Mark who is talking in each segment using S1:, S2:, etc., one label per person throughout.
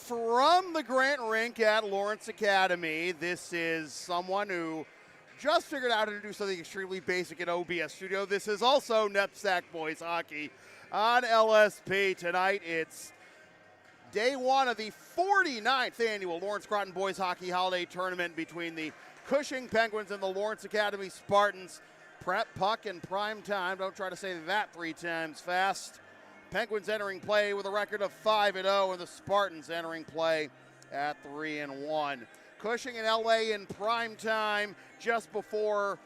S1: from the Grant Rink at Lawrence Academy. This is someone who just figured out how to do something extremely basic in OBS Studio. This is also NEPSAC Boys Hockey on LSP. Tonight it's day one of the 49th annual Lawrence Groton Boys Hockey Holiday Tournament between the Cushing Penguins and the Lawrence Academy Spartans. Prep, puck, and prime time. Don't try to say that 3 times fast. Penguins entering play with a record of 5-0, and the Spartans entering play at 3-1. Cushing and LA in prime time just before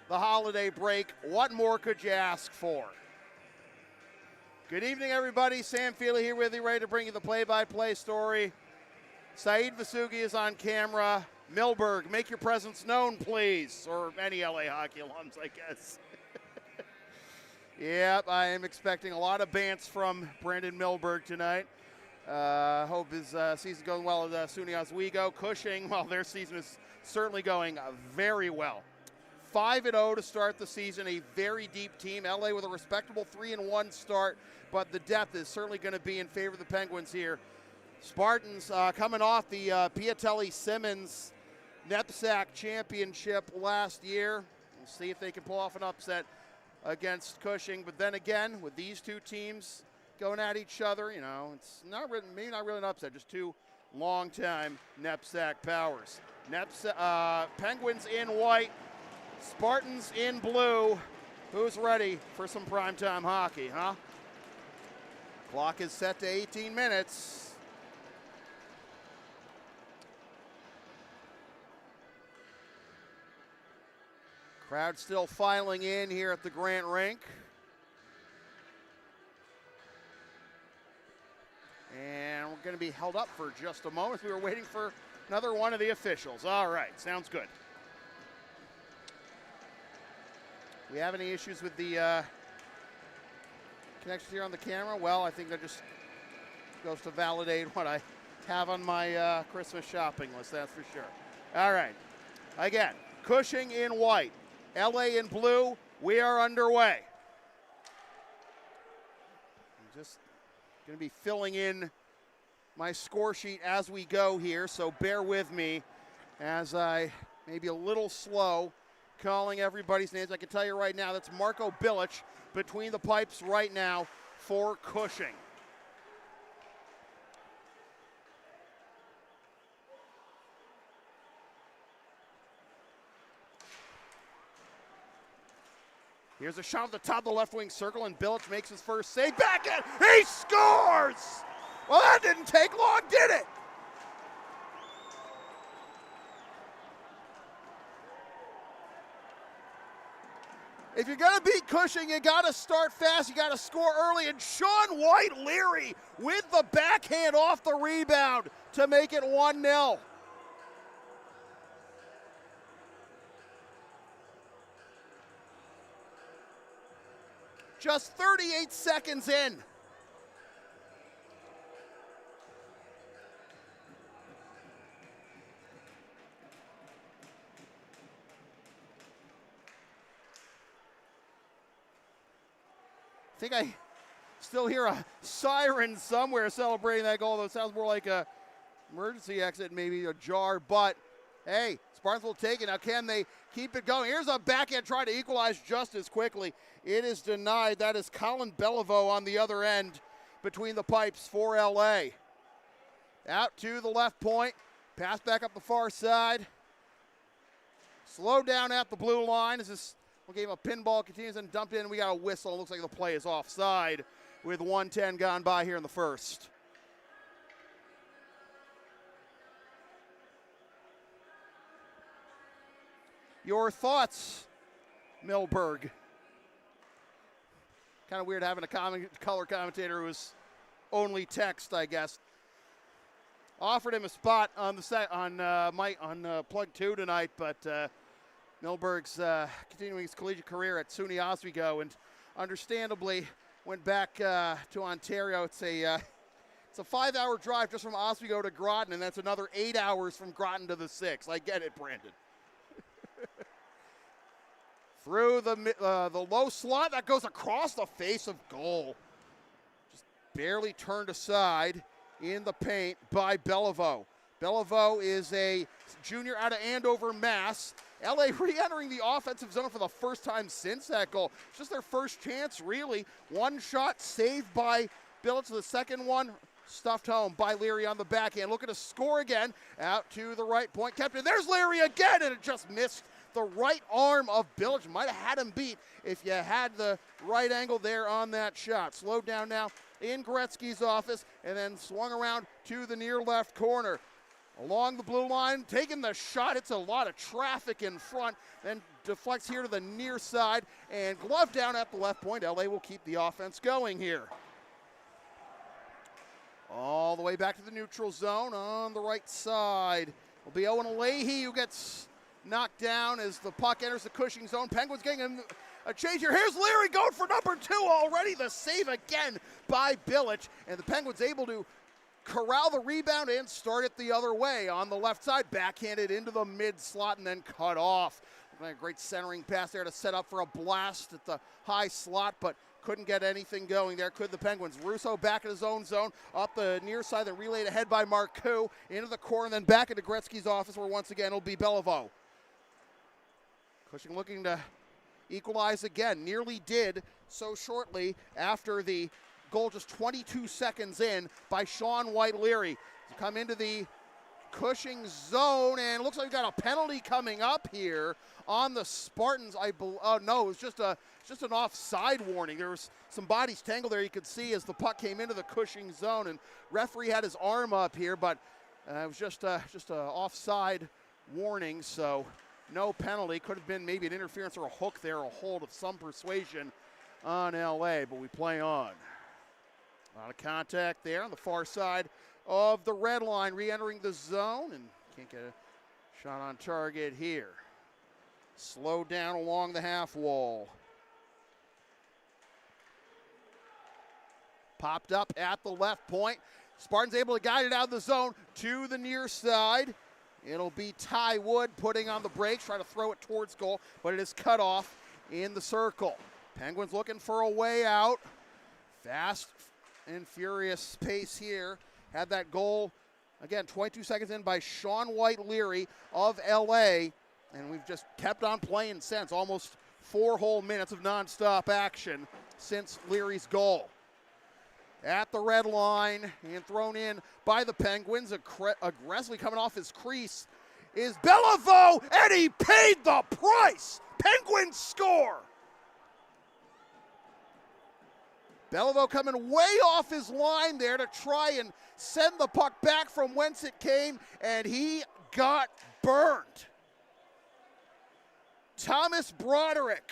S1: the holiday break. What more could you ask for? Good evening, everybody. Sam Feely here with you, ready to bring you the play-by-play story. Saeed Vasugi is on camera. Milberg, make your presence known, please. Or any LA hockey alums, I guess. Yep, I am expecting a lot of bants from Brandon Milberg tonight. Hope his season's going well at SUNY Oswego. Cushing, well, their season is certainly going very well. 5-0 to start the season, a very deep team. LA with a respectable 3-1 start, but the depth is certainly going to be in favor of the Penguins here. Spartans coming off the Piatelli-Simmons NEPSAC championship last year. We'll see if they can pull off an upset against Cushing. But then again, with these two teams going at each other, you know, it's maybe not really an upset, just two long-time NEPSAC powers. Penguins in white, Spartans in blue. Who's ready for some primetime hockey, huh? Clock is set to 18 minutes. Crowd still filing in here at the Grant Rink. And we're going to be held up for just a moment. We were waiting for another one of the officials. All right, sounds good. We have any issues with the connections here on the camera? Well, I think that just goes to validate what I have on my Christmas shopping list, that's for sure. All right, again, Cushing in white. LA in blue, we are underway. I'm just going to be filling in my score sheet as we go here, so bear with me as I may be a little slow calling everybody's names. I can tell you right now, that's Marco Bilic between the pipes right now for Cushing. Here's a shot at the top of the left wing circle, and Bilic makes his first save. Back in, he scores! Well, that didn't take long, did it? If you're going to beat Cushing, you got to start fast, you got to score early, and Sean White-Leary with the backhand off the rebound to make it 1-0. Just 38 seconds in. I think I still hear a siren somewhere celebrating that goal, though it sounds more like a emergency exit, maybe a jar, but hey, Spartans will take it. Now, can they keep it going? Here's a backhand try to equalize just as quickly. It is denied. That is Colin Beliveau on the other end between the pipes for LA. Out to the left point. Pass back up the far side. Slow down at the blue line as this game of pinball continues and dumped in. We got a whistle. It looks like the play is offside with 1:10 gone by here in the first. Your thoughts, Milberg? Kind of weird having a color commentator who was only text, I guess. Offered him a spot on the plug 2 tonight, but Milberg's continuing his collegiate career at SUNY Oswego, and understandably went back to Ontario. It's a 5-hour drive just from Oswego to Groton, and that's another 8 hours from Groton to the 6. I get it, Brandon. Through the low slot, that goes across the face of goal. Just barely turned aside. in the paint by Beliveau. Beliveau is a junior out of Andover, Mass. LA re-entering the offensive zone for the first time since that goal. It's just their first chance, really. One shot saved by Billets. The second one stuffed home by Leary on the backhand. Looking to score again. Out to the right point. Kept it. There's Leary again, and it just missed the right arm of Billets. Might have had him beat if you had the right angle there on that shot. Slowed down now in Gretzky's office, and then swung around to the near left corner. Along the blue line, taking the shot. It's a lot of traffic in front. Then deflects here to the near side, and glove down at the left point. LA will keep the offense going here. All the way back to the neutral zone on the right side. Will be Owen Leahy who gets knocked down as the puck enters the Cushing zone. Penguins getting a change here. Here's Leary going for number 2 already. The save again by Bilic, and the Penguins able to corral the rebound and start it the other way on the left side. Backhanded into the mid slot and then cut off. A great centering pass there to set up for a blast at the high slot, but couldn't get anything going there, could the Penguins. Russo back in his own zone, up the near side, then relayed ahead by Marcoux, into the corner, and then back into Gretzky's office, where once again it'll be Beliveau. Cushing looking to equalize again, nearly did so shortly after the goal just 22 seconds in by Sean White-Leary. Come into the Cushing zone, and it looks like we've got a penalty coming up here on the Spartans. No, it was just an offside warning. There was some bodies tangled there, you could see, as the puck came into the Cushing zone, and referee had his arm up here, but it was just a offside warning, so no penalty. Could have been maybe an interference or a hook there, a hold of some persuasion on LA, but we play on. A lot of contact there on the far side of the red line, re-entering the zone, and can't get a shot on target here. Slowed down along the half wall. Popped up at the left point. Spartans able to guide it out of the zone to the near side. It'll be Ty Wood putting on the brakes, trying to throw it towards goal, but it is cut off in the circle. Penguins looking for a way out. Fast and furious pace here. Had that goal, again, 22 seconds in by Sean White-Leary of LA, and we've just kept on playing since. Almost 4 whole minutes of nonstop action since Leary's goal. At the red line and thrown in by the Penguins, aggressively coming off his crease is Beliveau, and he paid the price. Penguins score. Beliveau coming way off his line there to try and send the puck back from whence it came, and he got burned. Thomas Broderick,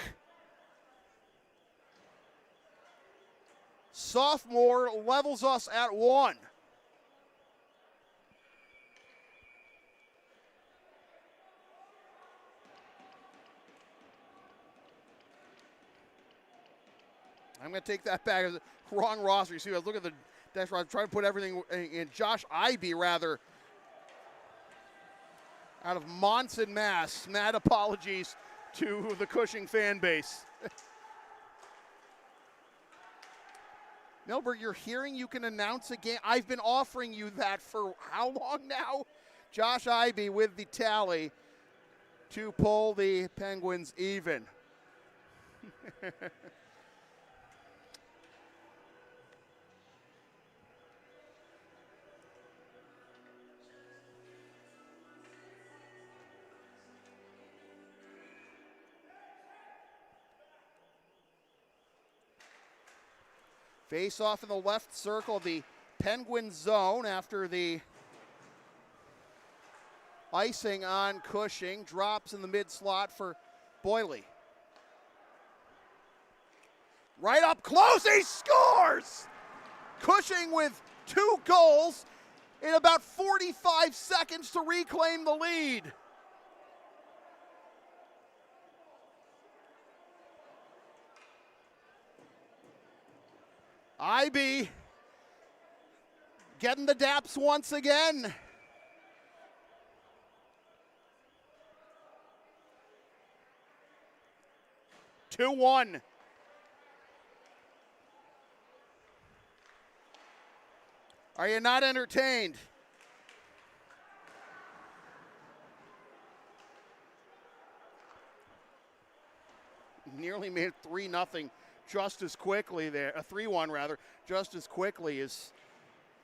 S1: sophomore, levels us at 1. I'm going to take that back as a wrong roster. You see, I was looking at the dash roster, trying to put everything in. Josh Ivey, rather, out of Monson, Mass. Mad apologies to the Cushing fan base. Milberg, you're hearing you can announce a game. I've been offering you that for how long now? Josh Ivey with the tally to pull the Penguins even. Face off in the left circle of the Penguin zone after the icing on Cushing. Drops in the mid slot for Boyle. Right up close, he scores! Cushing with 2 goals in about 45 seconds to reclaim the lead. IB getting the daps once again. Two 2-1. Are you not entertained? Nearly made it 3-0 just as quickly there, 3-1 rather, just as quickly as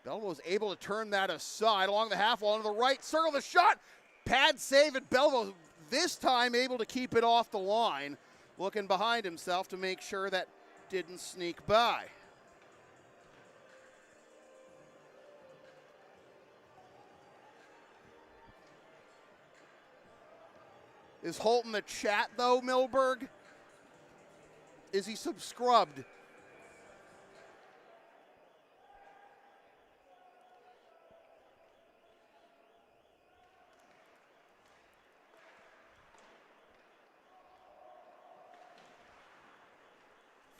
S1: Belleville was able to turn that aside along the half wall into the right circle. The shot, pad save, and Belleville this time able to keep it off the line, looking behind himself to make sure that didn't sneak by. Is Holt in the chat though, Milberg? Is he subscrubbed?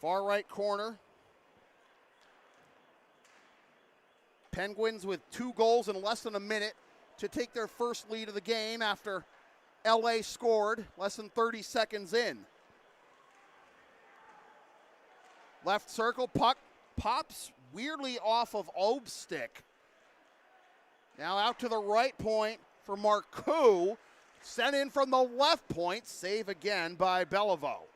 S1: Far right corner. Penguins with 2 goals in less than a minute to take their first lead of the game after LA scored less than 30 seconds in. Left circle, puck pops weirdly off of Obe's stick. Now out to the right point for Marcoux. Sent in from the left point, save again by Belleville.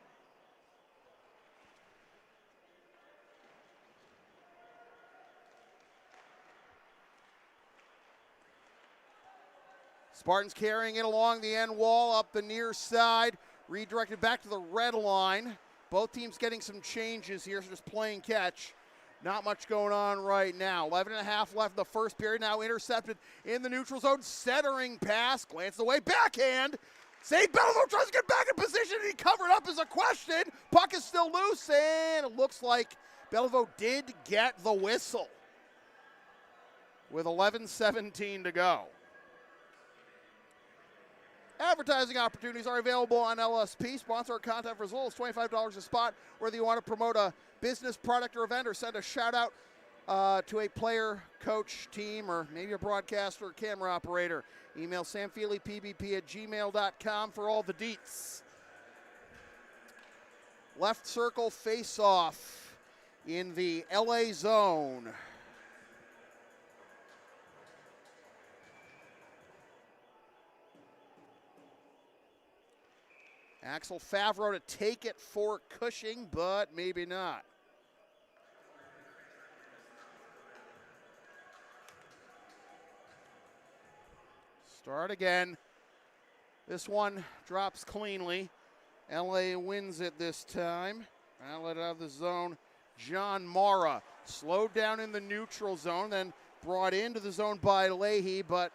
S1: Spartans carrying it along the end wall, up the near side, redirected back to the red line. Both teams getting some changes here, so just playing catch. Not much going on right now. 11.5 left in the first period, now intercepted in the neutral zone. Centering pass, glances away, backhand. St. Belleville tries to get back in position, and he covered up as a question. Puck is still loose, and it looks like Belleville did get the whistle with 11:17 to go. Advertising opportunities are available on LSP. Sponsor or content for as little as $25 a spot. Whether you want to promote a business, product, or event, or send a shout out to a player, coach, team, or maybe a broadcaster or camera operator. Email samfeelypbp@gmail.com for all the deets. Left circle face-off in the LA zone. Axel Favreau to take it for Cushing, but maybe not. Start again. This one drops cleanly. LA wins it this time. Outlet out of the zone. John Mara slowed down in the neutral zone, then brought into the zone by Leahy, but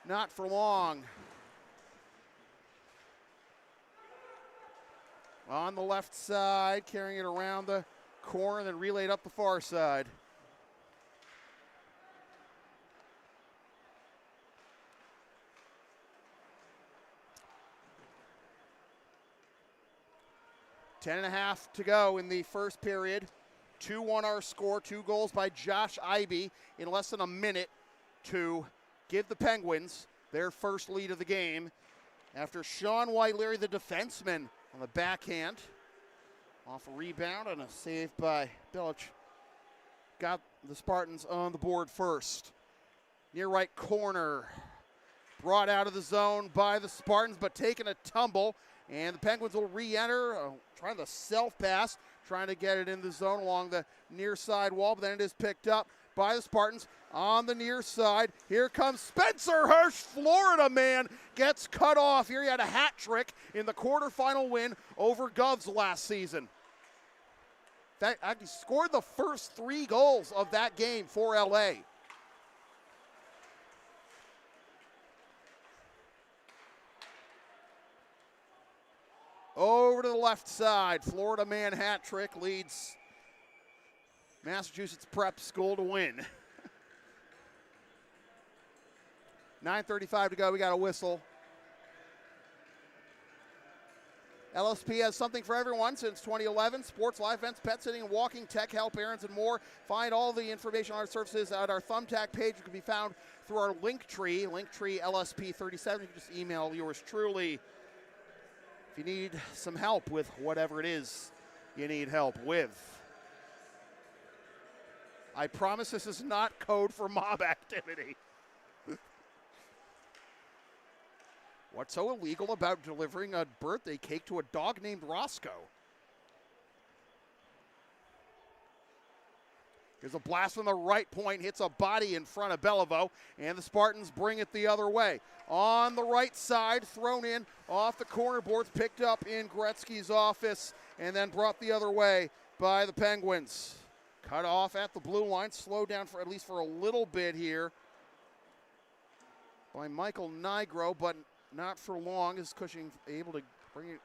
S1: not for long. On the left side, carrying it around the corner, then relayed up the far side. Ten and a half to go in the first period. 2-1 our score, 2 goals by Josh Ivey in less than a minute to give the Penguins their first lead of the game after Sean White-Leary, the defenseman, on the backhand, off a rebound and a save by Bilic. Got the Spartans on the board first. Near right corner, brought out of the zone by the Spartans, but taking a tumble, and the Penguins will re-enter, trying the self-pass, trying to get it in the zone along the near side wall, but then it is picked up by the Spartans on the near side. Here comes Spencer Hirsch, Florida man, gets cut off. Here he had a hat trick in the quarterfinal win over Govs last season. In fact, actually scored the first 3 goals of that game for LA. Over to the left side, Florida man hat trick leads Massachusetts Prep School to win. 9:35 to go, we got a whistle. LSP has something for everyone since 2011. Sports, live events, pet sitting, walking, tech help, errands, and more. Find all the information on our services at our Thumbtack page. It can be found through our Linktree LSP37. You can just email yours truly if you need some help with whatever it is you need help with. I promise this is not code for mob activity. What's so illegal about delivering a birthday cake to a dog named Roscoe? Here's a blast from the right point, hits a body in front of Beliveau, and the Spartans bring it the other way. On the right side, thrown in off the corner boards, picked up in Gretzky's office, and then brought the other way by the Penguins. Cut off at the blue line, slowed down for at least for a little bit here by Michael Nigro, but not for long. Is Cushing able to bring it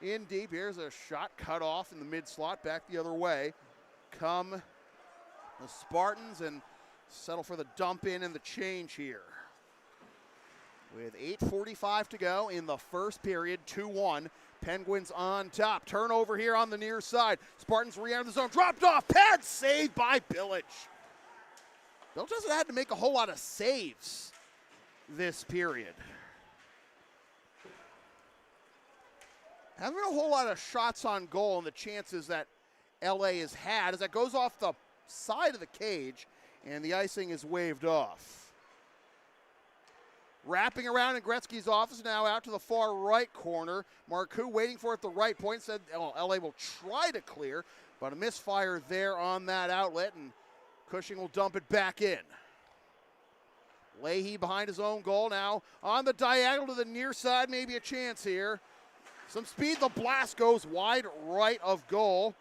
S1: in deep? Here's a shot cut off in the mid slot, back the other way. Come the Spartans and settle for the dump in and the change here. With 8:45 to go in the first period, 2-1. Penguins on top. Turnover here on the near side. Spartans re-enter the zone. Dropped off. Pad saved by Bilic. Bilic hasn't had to make a whole lot of saves this period. Having a whole lot of shots on goal, and the chances that LA has had as that goes off the side of the cage and the icing is waved off. Wrapping around in Gretzky's office now out to the far right corner. Marcoux waiting for it at the right point. Said LA will try to clear, but a misfire there on that outlet, and Cushing will dump it back in. Leahy behind his own goal now on the diagonal to the near side. Maybe a chance here. Some speed. The blast goes wide right of goal.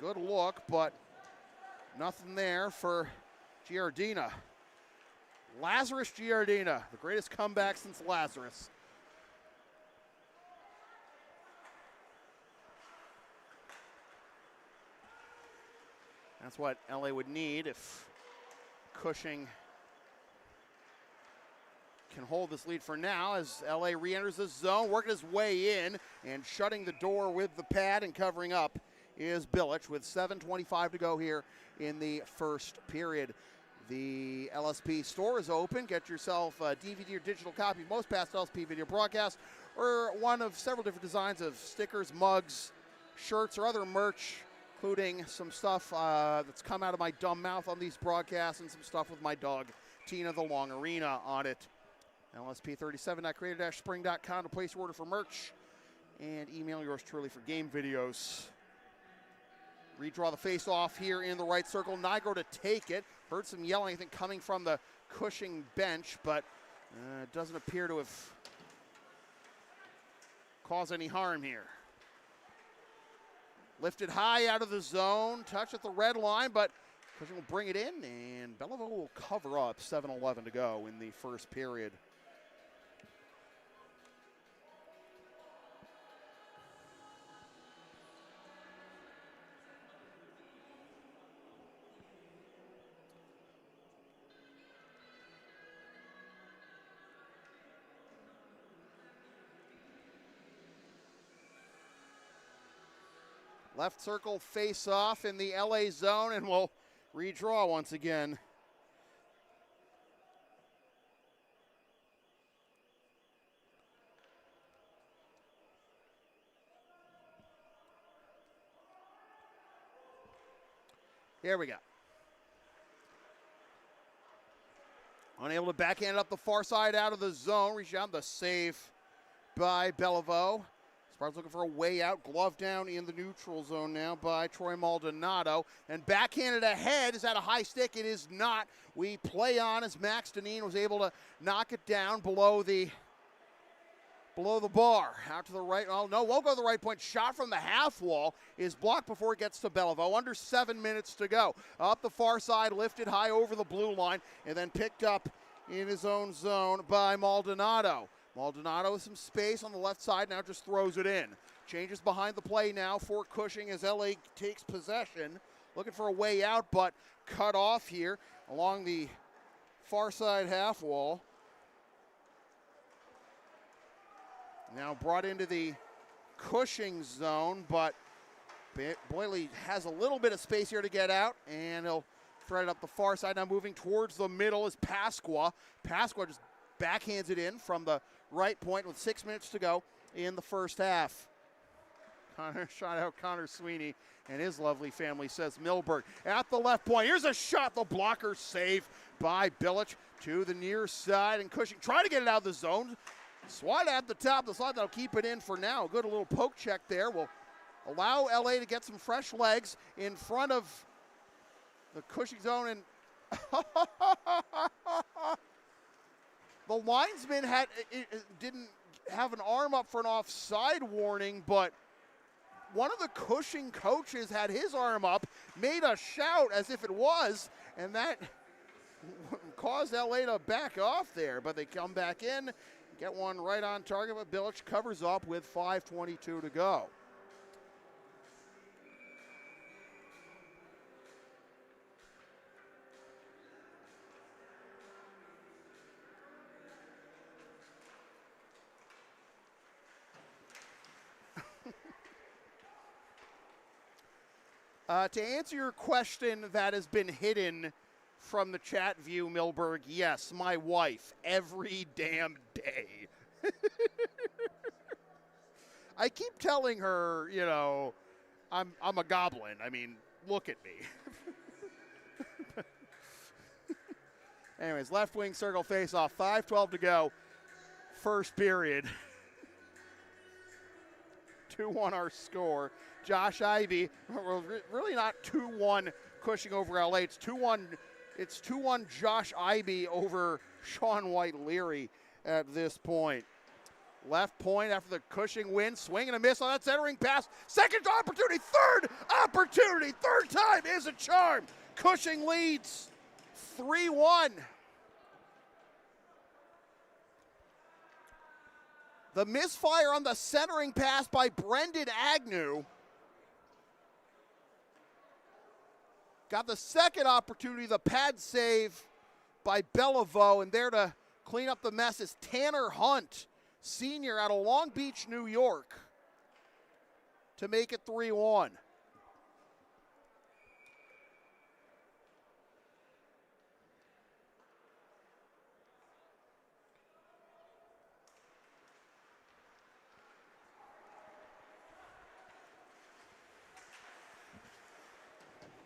S1: Good look, but nothing there for Giardina. Lazarus Giardina, the greatest comeback since Lazarus. That's what LA would need if Cushing can hold this lead for now as LA re-enters the zone, working his way in and shutting the door with the pad and covering up is Bilic with 7:25 to go here in the first period. The LSP store is open. Get yourself a DVD or digital copy of most past LSP video broadcasts or one of several different designs of stickers, mugs, shirts, or other merch, including some stuff that's come out of my dumb mouth on these broadcasts and some stuff with my dog, Tina the Long Arena, on it. LSP37.creator-spring.com to place your order for merch and email yours truly for game videos. Redraw the face-off here in the right circle. Nigro to take it. Heard some yelling, I think, coming from the Cushing bench, but it doesn't appear to have caused any harm here. Lifted high out of the zone. Touch at the red line, but Cushing will bring it in, and Beliveau will cover up. 7:11 to go in the first period. Left circle face-off in the LA zone, and we'll redraw once again. Here we go. Unable to backhand it up the far side out of the zone. Reach out, the save by Beliveau. Spartans looking for a way out. Glove down in the neutral zone now by Troy Maldonado. And backhanded ahead. Is that a high stick? It is not. We play on as Max Deneen was able to knock it down below the bar. Out to the right. Oh, no, won't go to the right point. Shot from the half wall is blocked before it gets to Beliveau. Under 7 minutes to go. Up the far side, lifted high over the blue line, and then picked up in his own zone by Maldonado. Maldonado with some space on the left side, now just throws it in. Changes behind the play now for Cushing as LA takes possession. Looking for a way out, but cut off here along the far side half wall. Now brought into the Cushing zone, but Boyle has a little bit of space here to get out, and he'll thread it up the far side. Now moving towards the middle is Pasqua. Pasqua just backhands it in from the right point with 6 minutes to go in the first half. Shot out Connor Sweeney and his lovely family, says Milberg. At the left point, here's a shot, the blocker save by Bilic to the near side, and Cushing trying to get it out of the zone. Swat at the top of the slot, that'll keep it in for now. Good little poke check there will allow LA to get some fresh legs in front of the Cushing zone, and the linesman didn't have an arm up for an offside warning, but one of the Cushing coaches had his arm up, made a shout as if it was, and that caused LA to back off there. But they come back in, get one right on target, but Bilic covers up with 5:22 to go. To answer your question that has been hidden from the chat view, Milberg, yes, my wife, every damn day. I keep telling her, you know, I'm a goblin. I mean, look at me. Anyways, left wing circle face-off, 5:12 to go, first period. 2-1 our score. Josh Ivey, really not 2-1 Cushing over LA. It's 2-1 Josh Ivey over Sean White-Leary at this point. Left point after the Cushing win, swing and a miss on that centering pass. Second opportunity, third time is a charm. Cushing leads 3-1. The misfire on the centering pass by Brendan Agnew got the second opportunity, the pad save by Beliveau, and there to clean up the mess is Tanner Hunt, senior out of Long Beach, New York, to make it 3-1.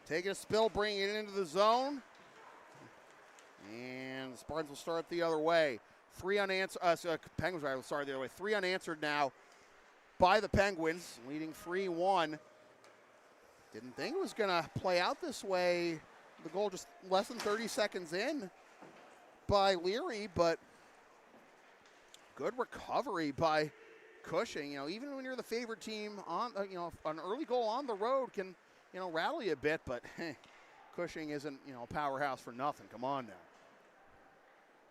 S1: Taking a spill, bringing it into the zone. And the Spartans will start the other way. Penguins will start the other way. 3 unanswered now by the Penguins, leading 3-1. Didn't think it was going to play out this way. The goal just less than 30 seconds in by Leary, but good recovery by Cushing. You know, even when you're the favorite team on, an early goal on the road can, rally a bit, but Cushing isn't, a powerhouse for nothing. Come on now.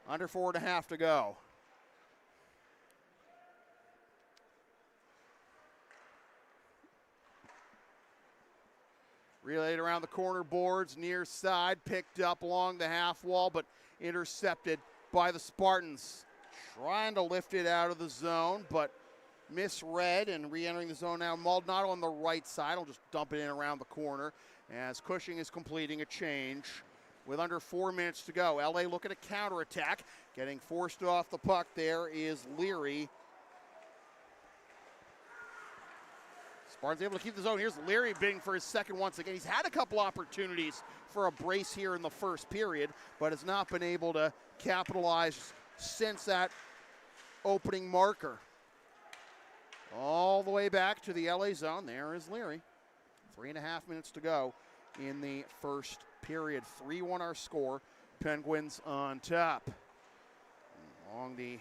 S1: Under 4.5 to go. Relayed around the corner boards, near side, picked up along the half wall, but intercepted by the Spartans. Trying to lift it out of the zone, but misread and re-entering the zone now. Maldonado on the right side will just dump it in around the corner as Cushing is completing a change with under 4 minutes to go. LA looking to counterattack. Getting forced off the puck there is Leary. Spartans able to keep the zone. Here's Leary bidding for his second once again. He's had a couple opportunities for a brace here in the first period, but has not been able to capitalize since that opening marker. All the way back to the LA zone. There is Leary. 3.5 minutes to go in the first period. 3-1 our score. Penguins on top. Along the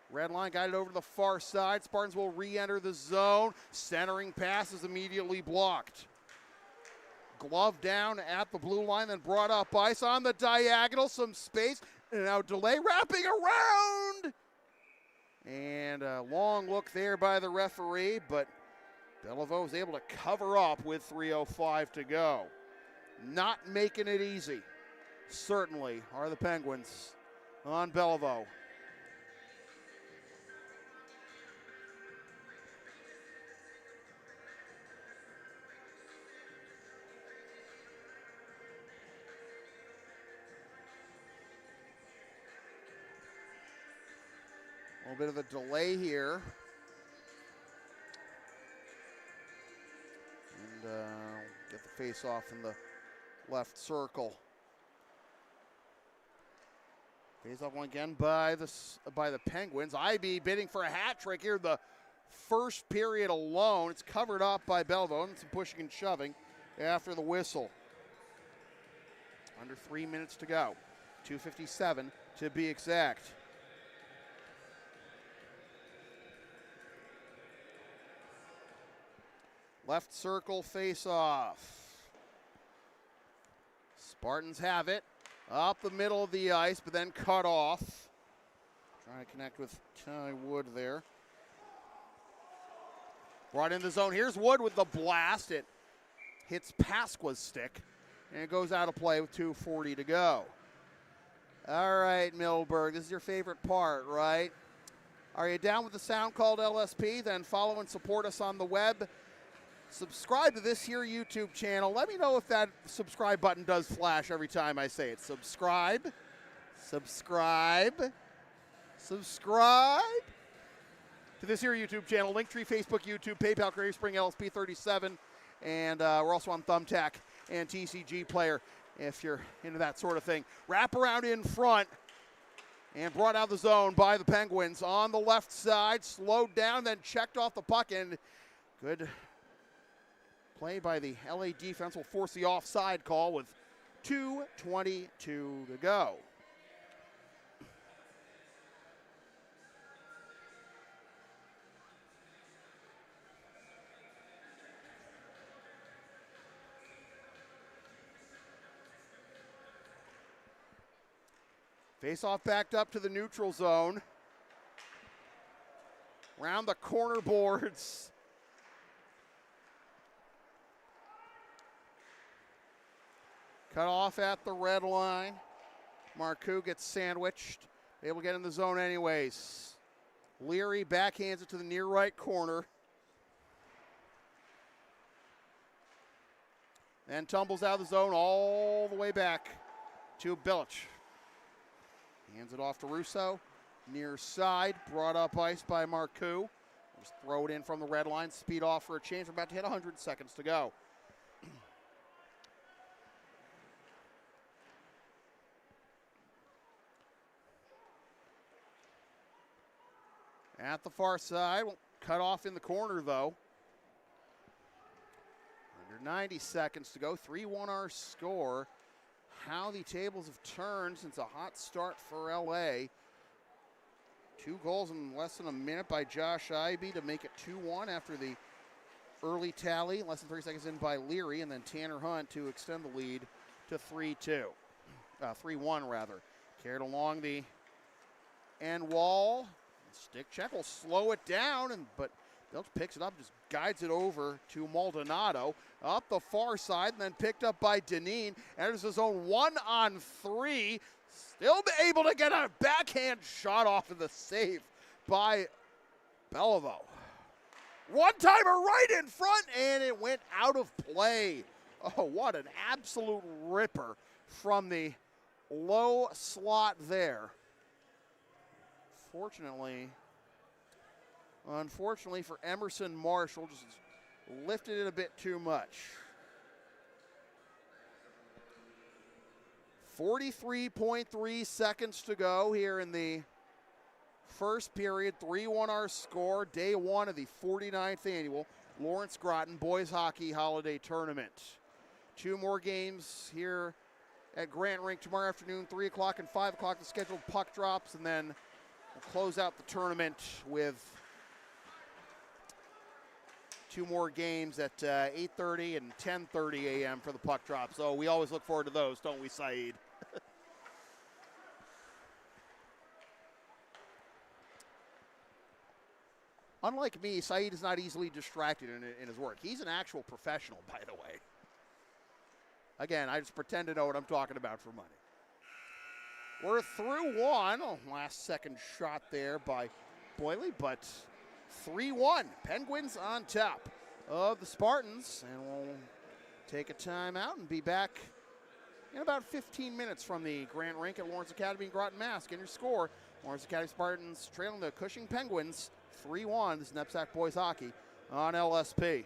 S1: red line, guided over to the far side. Spartans will re-enter the zone. Centering pass is immediately blocked. Glove down at the blue line, then brought up ice on the diagonal. Some space, and now delay wrapping around. And a long look there by the referee, but Beliveau is able to cover up with 3:05 to go. Not making it easy, certainly, are the Penguins on Beliveau. A little bit of a delay here. face off in the left circle. Face off one again by the Penguins. IB bidding for a hat trick here the first period alone. It's covered up by Belleville and some pushing and shoving after the whistle. Under 3 minutes to go. 2:57 to be exact. Left circle face off. Spartans have it. Up the middle of the ice, but then cut off. Trying to connect with Ty Wood there. Brought in the zone. Here's Wood with the blast. It hits Pasqua's stick, and it goes out of play with 2:40 to go. All right, Milberg, this is your favorite part, right? Are you down with the sound called LSP? Then follow and support us on the web. Subscribe to this here YouTube channel. Let me know if that subscribe button does flash every time I say it. Subscribe, subscribe, subscribe to this here YouTube channel. Linktree, Facebook, YouTube, PayPal, Creative Spring, LSP 37. And we're also on Thumbtack and TCG Player if you're into that sort of thing. Wrap around in front and brought out of the zone by the Penguins on the left side. Slowed down, then checked off the puck, and good play by the LA defense will force the offside call with 2:22 to go. Face-off backed up to the neutral zone. Round the corner boards. Cut off at the red line. Marcoux gets sandwiched. Able to get in the zone anyways. Leary backhands it to the near right corner. Then tumbles out of the zone all the way back to Bilic. Hands it off to Russo. Near side, brought up ice by Marcoux. Just throw it in from the red line. Speed off for a change. We're about to hit 100 seconds to go. At the far side, won't cut off in the corner though. Under 90 seconds to go, 3-1 our score. How the tables have turned since a hot start for LA. 2 goals in less than a minute by Josh Ivey to make it 2-1 after the early tally, less than 3 seconds in by Leary, and then Tanner Hunt to extend the lead to 3-1 rather. Carried along the end wall. Stick check will slow it down, but Bilch picks it up, just guides it over to Maldonado. Up the far side, and then picked up by Deneen. Enters the zone 1-on-3. Still able to get a backhand shot off of the save by Belleville. One-timer right in front, and it went out of play. Oh, what an absolute ripper from the low slot there. Unfortunately for Emerson Marshall, just lifted it a bit too much. 43.3 seconds to go here in the first period. 3-1 our score. Day 1 of the 49th annual Lawrence Groton Boys Hockey Holiday Tournament. 2 more games here at Grant Rink tomorrow afternoon, 3 o'clock and 5 o'clock, the scheduled puck drops, and then we'll close out the tournament with 2 more games at 8:30 and 10:30 a.m. for the puck drop. So we always look forward to those, don't we, Saeed? Unlike me, Saeed is not easily distracted in his work. He's an actual professional, by the way. Again, I just pretend to know what I'm talking about for money. We're through 1. Oh, last second shot there by Boyley, but 3-1. Penguins on top of the Spartans. And we'll take a timeout and be back in about 15 minutes from the Grant Rink at Lawrence Academy in Groton, Mass. Get your score. Lawrence Academy Spartans trailing the Cushing Penguins 3-1. This is NEPSAC Boys Hockey on LSP.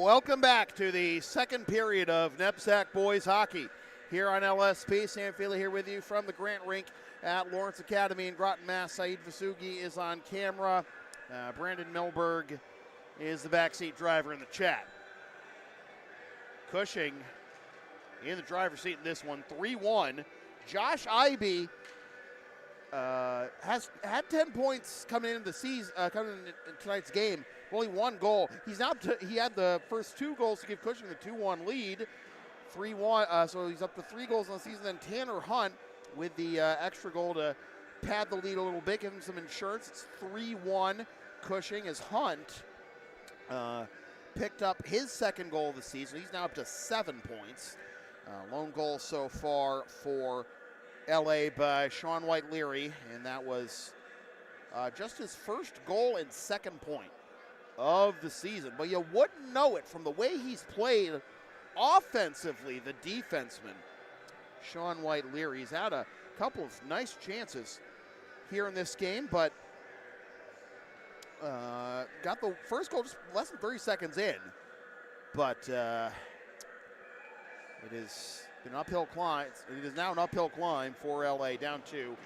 S1: welcome back to the second period of NEPSAC boys hockey here on LSP. Sam Feely here with you from the Grant Rink at Lawrence Academy in Groton, Mass. Saeed Vasugi is on camera. Brandon Milberg is the backseat driver in the chat. Cushing in the driver's seat in this one, 3-1. Josh Ivey has had 10 points coming into the season, coming in tonight's game. Only one goal. He had the first 2 goals to give Cushing the 2-1 lead. 3-1, so he's up to 3 goals on the season. Then Tanner Hunt with the extra goal to pad the lead a little bit, give him some insurance. It's 3-1 Cushing as Hunt picked up his second goal of the season. He's now up to 7 points. Lone goal so far for LA by Sean White-Leary, and that was just his first goal and second point of the season. But you wouldn't know it from the way he's played offensively, the defenseman, Sean White-Leary. He's had a couple of nice chances here in this game, but got the first goal just less than 30 seconds in. But it is an uphill climb. It is now an uphill climb for LA, down 2,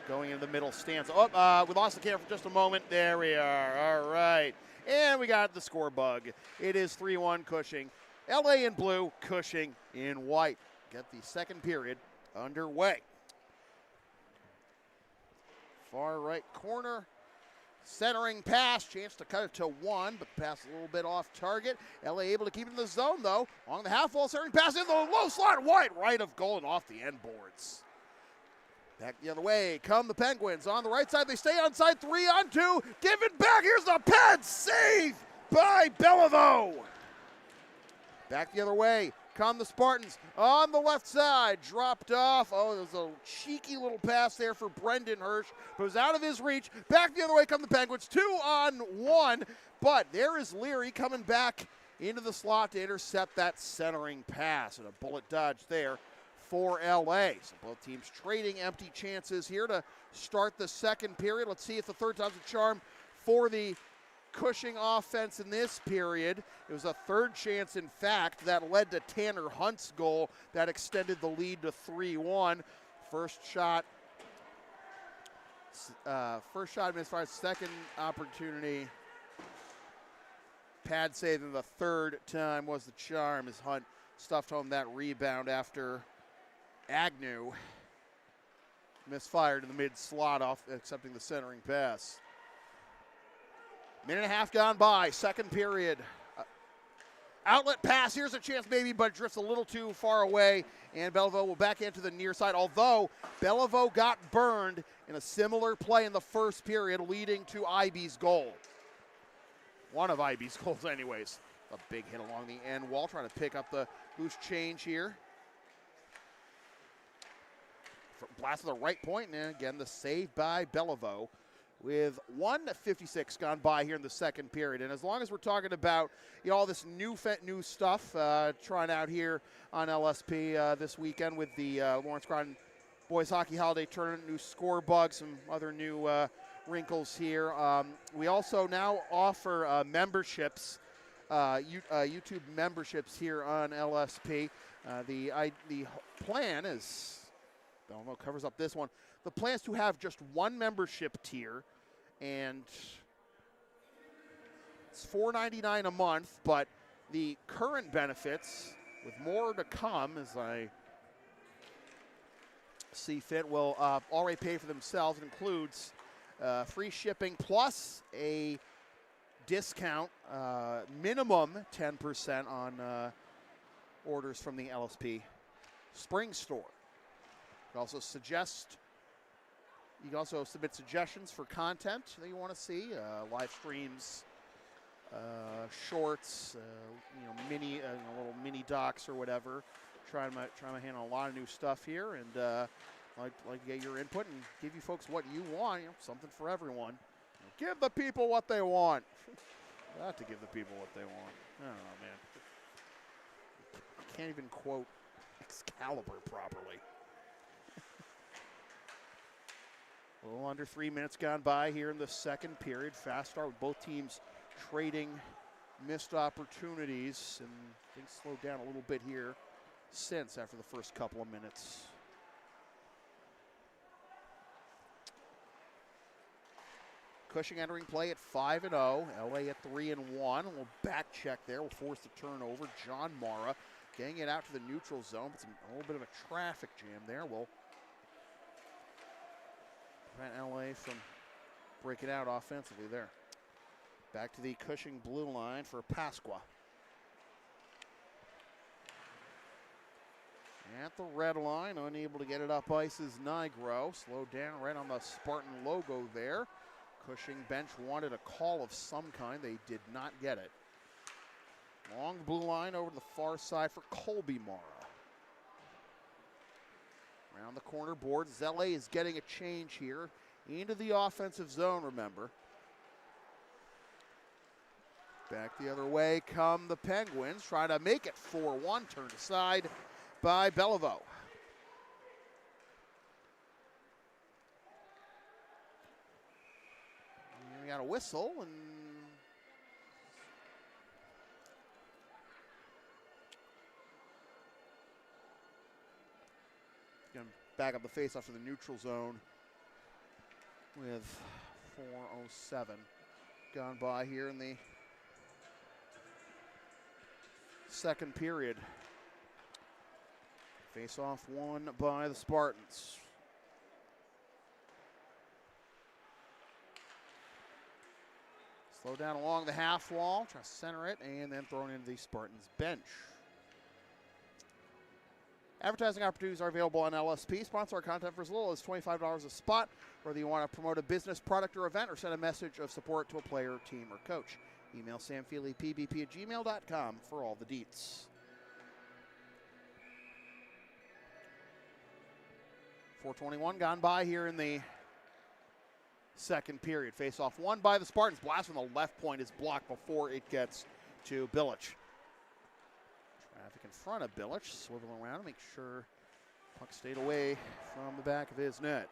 S1: going into the middle stands. Oh, we lost the camera for just a moment. There we are. All right. And we got the score bug. It is 3-1 Cushing. LA in blue, Cushing in white. Get the second period underway. Far right corner. Centering pass, chance to cut it to 1, but pass a little bit off target. LA able to keep it in the zone, though. Along the half wall, centering pass in the low slot, White, right of goal and off the end boards. Back the other way come the Penguins. On the right side, they stay on side, 3-on-2. Give it back, here's the pad, save by Beliveau. Back the other way come the Spartans. On the left side, dropped off. Oh, there's a cheeky little pass there for Brendan Hirsch, but it was out of his reach. Back the other way come the Penguins, 2-on-1, but there is Leary coming back into the slot to intercept that centering pass, and a bullet dodge there for LA. So both teams trading empty chances here to start the second period. Let's see if the third time's a charm for the Cushing offense in this period. It was a third chance, in fact, that led to Tanner Hunt's goal that extended the lead to 3-1. First shot as far as second opportunity. Pad save in the third time was the charm as Hunt stuffed home that rebound after Agnew misfired in the mid slot off accepting the centering pass. Minute and a half gone by, second period. Outlet pass, here's a chance maybe, but it drifts a little too far away, and Beliveau will back into the near side, although Beliveau got burned in a similar play in the first period, leading to Ivey's goal. One of Ivey's goals anyways. A big hit along the end wall, trying to pick up the loose change here. Blast to the right point, and again, the save by Beliveau. With 1:56 gone by here in the second period. And as long as we're talking about all this new stuff trying out here on LSP this weekend with the Lawrence Groton Boys Hockey Holiday Tournament, new score bug, some other new wrinkles here. We also now offer memberships, YouTube memberships here on LSP. The plan is, Beliveau covers up this one. The plan is to have just one membership tier, and it's $4.99 a month, but the current benefits, with more to come as I see fit, will already pay for themselves. It includes free shipping plus a discount, minimum 10% on orders from the LSP Spring Store. You can also submit suggestions for content that you want to see, live streams, shorts, mini, little mini docs or whatever. Trying to handle a lot of new stuff here, and like to get your input and give you folks what you want. Something for everyone. Give the people what they want. Not to give the people what they want. I don't know, man. I can't even quote Excalibur properly. A little under 3 minutes gone by here in the second period. Fast start with both teams trading missed opportunities, and things slowed down a little bit here since after the first couple of minutes. Cushing entering play at 5-0. LA at 3-1. A little back check there will force the turnover. John Mara getting it out to the neutral zone. But a little bit of a traffic jam there will prevent LA from breaking out offensively there. Back to the Cushing blue line for Pasqua. At the red line, unable to get it up ice is Nigro. Slowed down right on the Spartan logo there. Cushing bench wanted a call of some kind. They did not get it. Long blue line over to the far side for Colby Mara. Around the corner boards. LA is getting a change here into the offensive zone, remember. Back the other way come the Penguins. Try to make it 4-1. Turned aside by Beliveau. We got a whistle and going to back up the face-off to the neutral zone with 4:07 gone by here in the second period. Face-off won by the Spartans. Slow down along the half wall, try to center it, and then thrown into the Spartans bench. Advertising opportunities are available on LSP. Sponsor our content for as little as $25 a spot. Whether you want to promote a business, product, or event, or send a message of support to a player, team, or coach. Email samfeelypbp@gmail.com for all the deets. 4:21 gone by here in the second period. Face-off won by the Spartans. Blast from the left point is blocked before it gets to Bilic. Traffic in front of Bilic, swiveling around to make sure puck stayed away from the back of his net.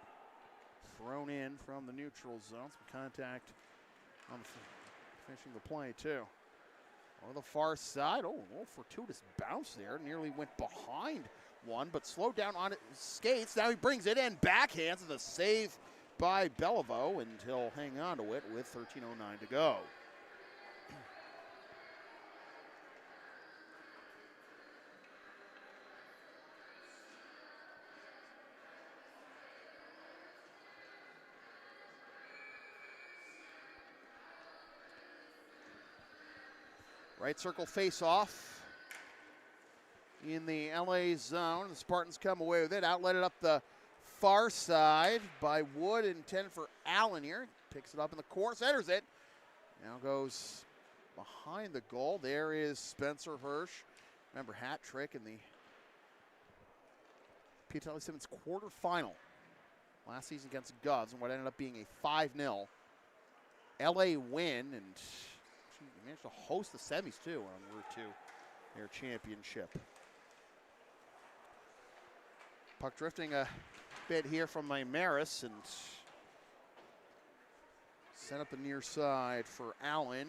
S1: Thrown in from the neutral zone. Some contact on finishing the play too. On the far side, a little fortuitous bounce there. Nearly went behind one, but slowed down on his skates. Now he brings it in, backhands, and the save by Beliveau, and he'll hang on to it with 13:09 to go. Right circle face-off in the LA zone. The Spartans come away with it. Outlet it up the far side by Wood, intended for Allen here. Picks it up in the corner, centers it. Now goes behind the goal. There is Spencer Hirsch. Remember, hat trick in the Piatelli Simmons quarterfinal last season against Govs, and what ended up being a 5-0 LA win, and she managed to host the semis too on route to their championship. Puck drifting a bit here from Maris, and set up the near side for Allen.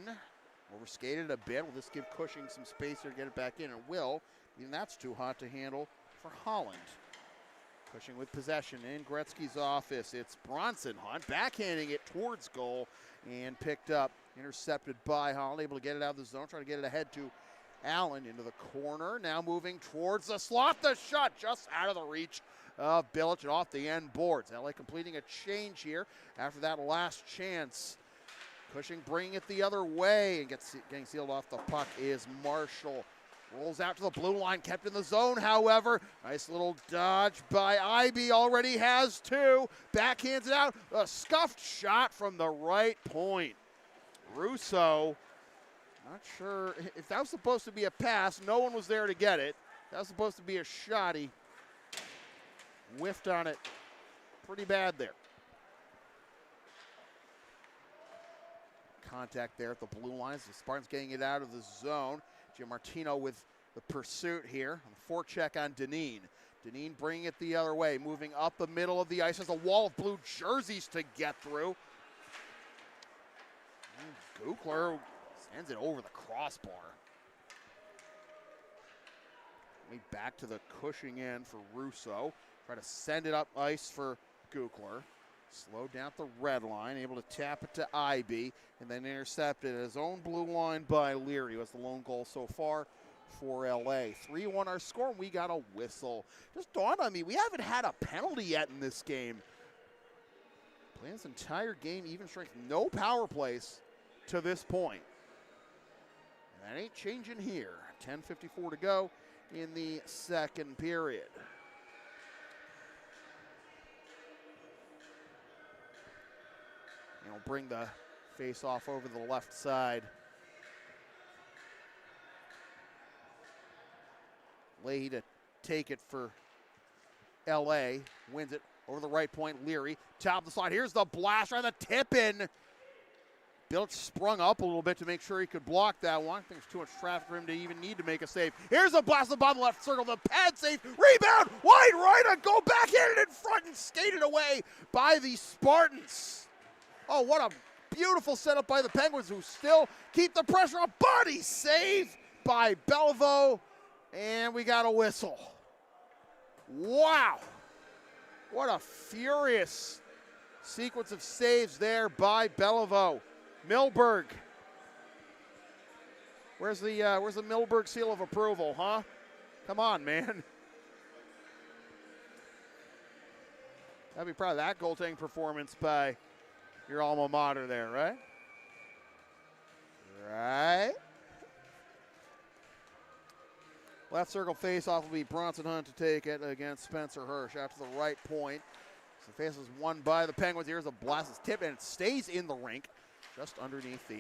S1: Overskated a bit. Will this give Cushing some space here to get it back in? It will. Even that's too hot to handle for Holland. Cushing with possession in Gretzky's office. It's Bronson Hunt backhanding it towards goal and picked up. Intercepted by Holland. Able to get it out of the zone. Trying to get it ahead to Allen into the corner. Now moving towards the slot. The shot just out of the reach of Bilic and off the end boards. LA completing a change here after that last chance. Cushing bringing it the other way and getting sealed off the puck is Marshall. Rolls out to the blue line, kept in the zone, however. Nice little dodge by Ivy, already has two. Backhands it out, a scuffed shot from the right point. Russo, not sure if that was supposed to be a pass. No one was there to get it. That was supposed to be a shot. He whiffed on it pretty bad there. Contact there at the blue lines. The Spartans getting it out of the zone. Gianmartino with the pursuit here. The forecheck on Deneen. Deneen bringing it the other way. Moving up the middle of the ice. Has a wall of blue jerseys to get through. Gukler Sends it over the crossbar. Back to the Cushing end for Russo. Try to send it up ice for Gukler. Slowed down at the red line, able to tap it to Ibe, and then intercepted at his own blue line by Leary, who has the lone goal so far for LA. 3-1 our score, and we got a whistle. Just dawned on me, we haven't had a penalty yet in this game. Playing this entire game, even strength, no power plays to this point. And that ain't changing here. 10:54 to go in the second period. And we'll bring the face-off over to the left side. Leahy to take it for LA. Wins it over the right point. Leary, top of the slide. Here's the blast right on the tip-in. Billich sprung up a little bit to make sure he could block that one. I think there's too much traffic for him to even need to make a save. Here's a blast on the bottom left circle. The pad save. Rebound. Wide right. A go back in front and skated away by the Spartans. Oh, what a beautiful setup by the Penguins, who still keep the pressure on. Body save by Beliveau. And we got a whistle. Wow. What a furious sequence of saves there by Beliveau. Milberg. Where's the Milberg seal of approval, huh? Come on, man. Gotta be proud of that goaltending performance by your alma mater there, right? Right. Left circle face-off will be Bronson Hunt to take it against Spencer Hirsch out to the right point. So the face is won by the Penguins. Here's a blast tip, and it stays in the rink, just underneath the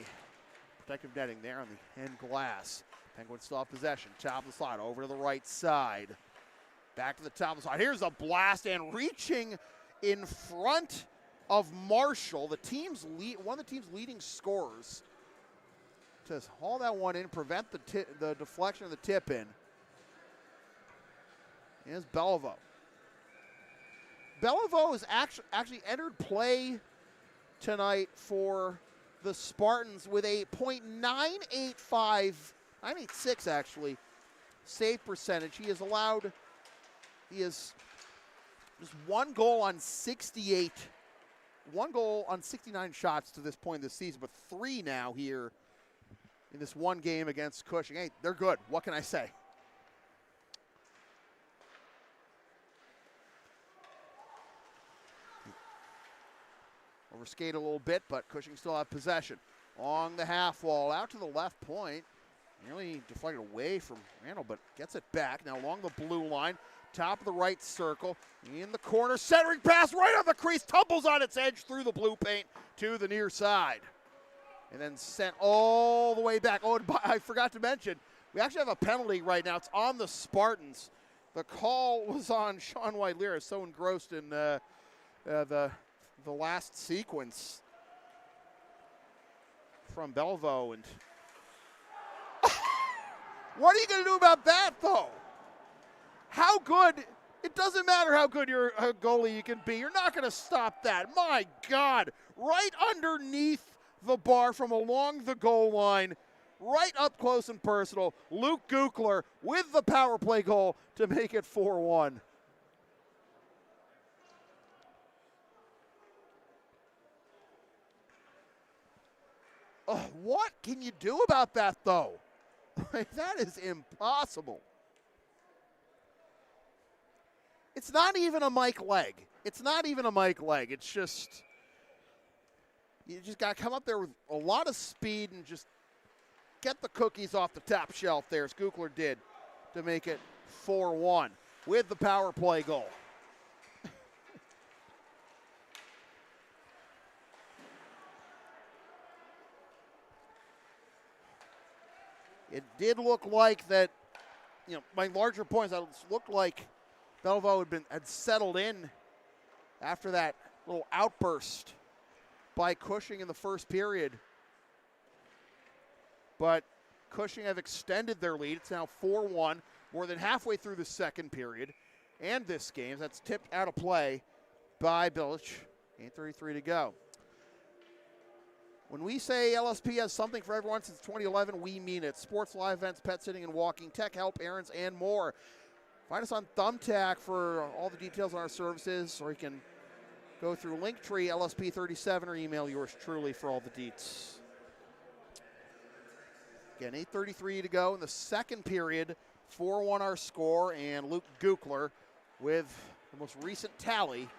S1: protective netting there on the end glass. Penguins still have possession. Top of the slide, over to the right side. Back to the top of the slide. Here's a blast, and reaching in front of Marshall, the team's one of the team's leading scorers, to haul that one in, prevent the deflection of the tip-in, is Beliveau. Beliveau has actually entered play tonight for the Spartans with a .986 actually save percentage. He has just one goal on 69 shots to this point this season, but 3 now here in this one game against Cushing. Hey, they're good. What can I say? Overskate a little bit, but Cushing still have possession. Along the half wall, out to the left point. Nearly deflected away from Randall, but gets it back. Now along the blue line, top of the right circle, in the corner, centering pass right on the crease, tumbles on its edge through the blue paint to the near side. And then sent all the way back. Oh, and I forgot to mention, we actually have a penalty right now. It's on the Spartans. The call was on Sean White-Lear, so engrossed in the last sequence from Beliveau. And what are you going to do about that, though? How good, it doesn't matter how good you're a goalie you can be. You're not going to stop that. My God, right underneath the bar from along the goal line, right up close and personal, Luke Gukler with the power play goal to make it 4-1. What can you do about that, though? That is impossible. It's not even a Mike leg. It's not even a Mike leg. It's just, you just got to come up there with a lot of speed and just get the cookies off the top shelf there, as Gukler did, to make it 4-1 with the power play goal. It did look like that, my larger points, it looked like Beliveau had settled in after that little outburst by Cushing in the first period. But Cushing have extended their lead. It's now 4-1, more than halfway through the second period. And this game, that's tipped out of play by Billich. 8:33 to go. When we say LSP has something for everyone since 2011, we mean it. Sports, live events, pet sitting and walking, tech help, errands, and more. Find us on Thumbtack for all the details on our services, or you can go through Linktree, LSP37, or email yours truly for all the deets. Again, 8:33 to go in the second period. 4-1 our score, and Luke Gukler with the most recent tally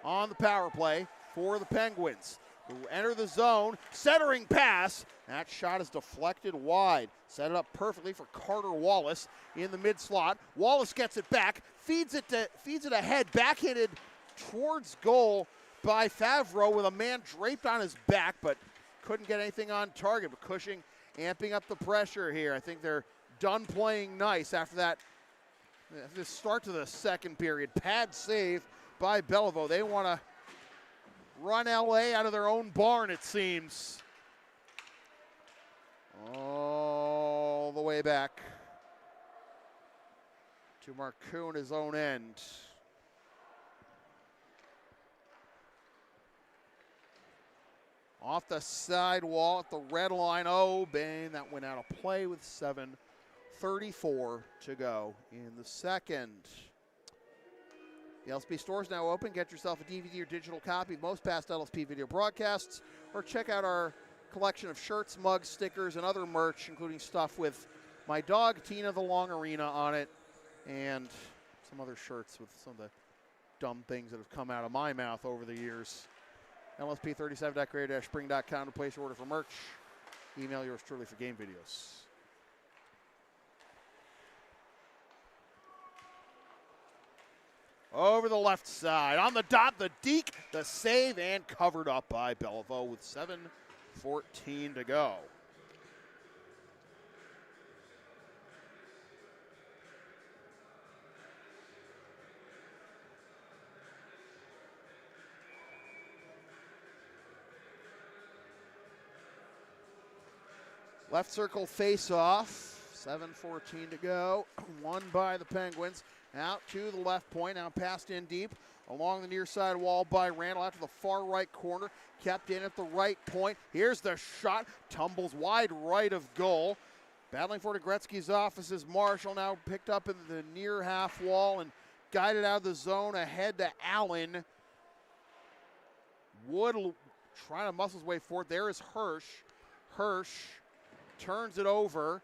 S1: on the power play for the Penguins, who enter the zone. Centering pass. That shot is deflected wide. Set it up perfectly for Carter Wallace in the mid slot. Wallace gets it back, feeds it ahead, backhanded towards goal by Favreau with a man draped on his back, but couldn't get anything on target. But Cushing amping up the pressure here. I think they're done playing nice after that. This start to the second period. Pad save by Beliveau. They want to run LA out of their own barn, it seems. All the way back to Marcoon, his own end. Off the side wall at the red line. Oh, bang, that went out of play with 7:34 to go in the second. The LSP store is now open. Get yourself a DVD or digital copy of most past LSP video broadcasts, or check out our collection of shirts, mugs, stickers, and other merch, including stuff with my dog, Tina the Longarina, on it, and some other shirts with some of the dumb things that have come out of my mouth over the years. LSP37.creator-spring.com to place your order for merch. Email yours truly for game videos. Over the left side, on the dot, the deke, the save, and covered up by Beliveau with 7:14 to go. Left circle face-off, 7:14 to go. Won by the Penguins. Out to the left point, now passed in deep. Along the near side wall by Randall, out to the far right corner. Kept in at the right point. Here's the shot, tumbles wide right of goal. Battling for Gretzky's office is Marshall, now picked up in the near half wall and guided out of the zone ahead to Allen. Wood trying to muscle his way forward. There is Hirsch. Hirsch turns it over.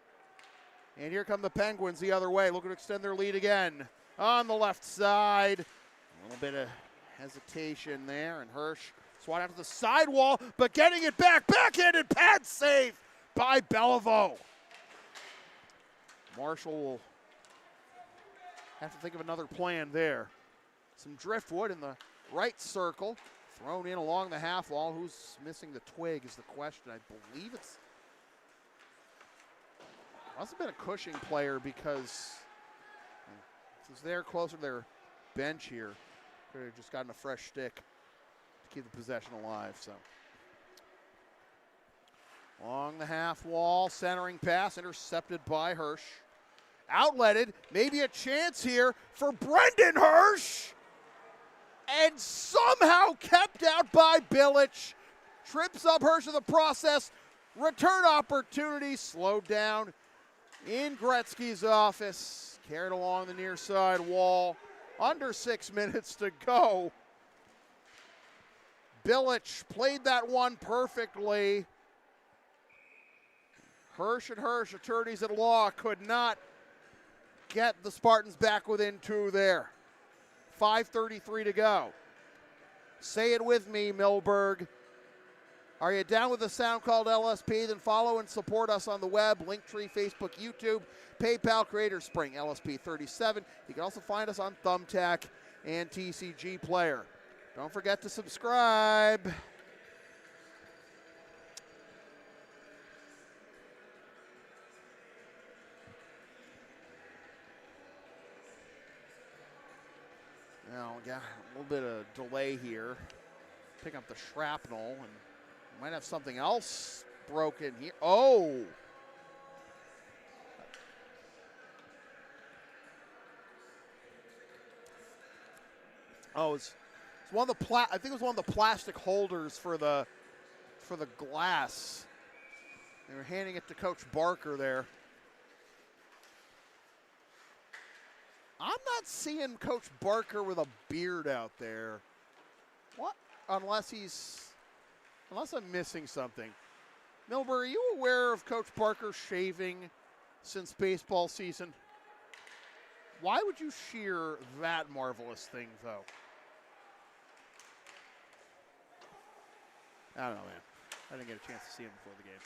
S1: And here come the Penguins the other way, looking to extend their lead again. On the left side, a little bit of hesitation there, and Hirsch swat out to the sidewall, but getting it back, backhanded pad save by Beliveau. Marshall will have to think of another plan there. Some driftwood in the right circle, thrown in along the half wall. Who's missing the twig is the question. I believe it must have been a Cushing player, because since they're closer to their bench here, could have just gotten a fresh stick to keep the possession alive. So along the half wall, centering pass, intercepted by Hirsch. Outletted, maybe a chance here for Brendan Hirsch, and somehow kept out by Bilic. Trips up Hirsch in the process. Return opportunity slowed down in Gretzky's office, carried along the near side wall. Under 6 minutes to go. Bilic played that one perfectly. Hirsch and Hirsch, attorneys at law, could not get the Spartans back within 2 there. 5:33 to go. Say it with me, Milberg. Are you down with a sound called LSP? Then follow and support us on the web, Linktree, Facebook, YouTube, PayPal, Creator Spring, LSP37. You can also find us on Thumbtack and TCG Player. Don't forget to subscribe. Now, we got a little bit of delay here. Pick up the shrapnel, and might have something else broken here. Oh! Oh, it's one of the I think it was one of the plastic holders for for the glass. They were handing it to Coach Barker there. I'm not seeing Coach Barker with a beard out there. What? Unless I'm missing something. Milburn, are you aware of Coach Barker shaving since baseball season? Why would you shear that marvelous thing, though? I don't know, man. I didn't get a chance to see him before the game.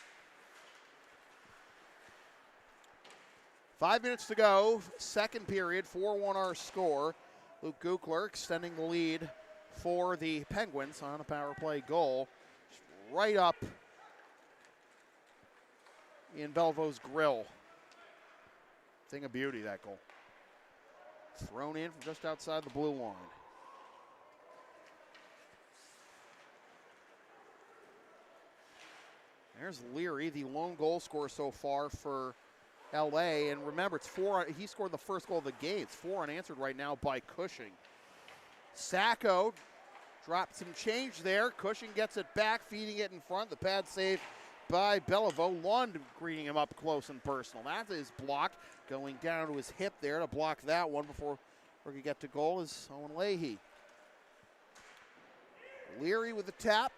S1: 5 minutes to go, second period, 4-1 our score. Luke Gukler extending the lead for the Penguins on a power play goal. Just right up in Bellevaux's grill. Thing of beauty, that goal. Thrown in from just outside the blue line. There's Leary, the lone goal scorer so far for LA. And remember, he scored the first goal of the game. It's 4 unanswered right now by Cushing. Sacco dropped some change there. Cushing gets it back, feeding it in front. The pad save by Bellevaux. Lund greeting him up close and personal. That is blocked. Going down to his hip there to block that one before we can get to goal is Owen Leahy. Leary with the tap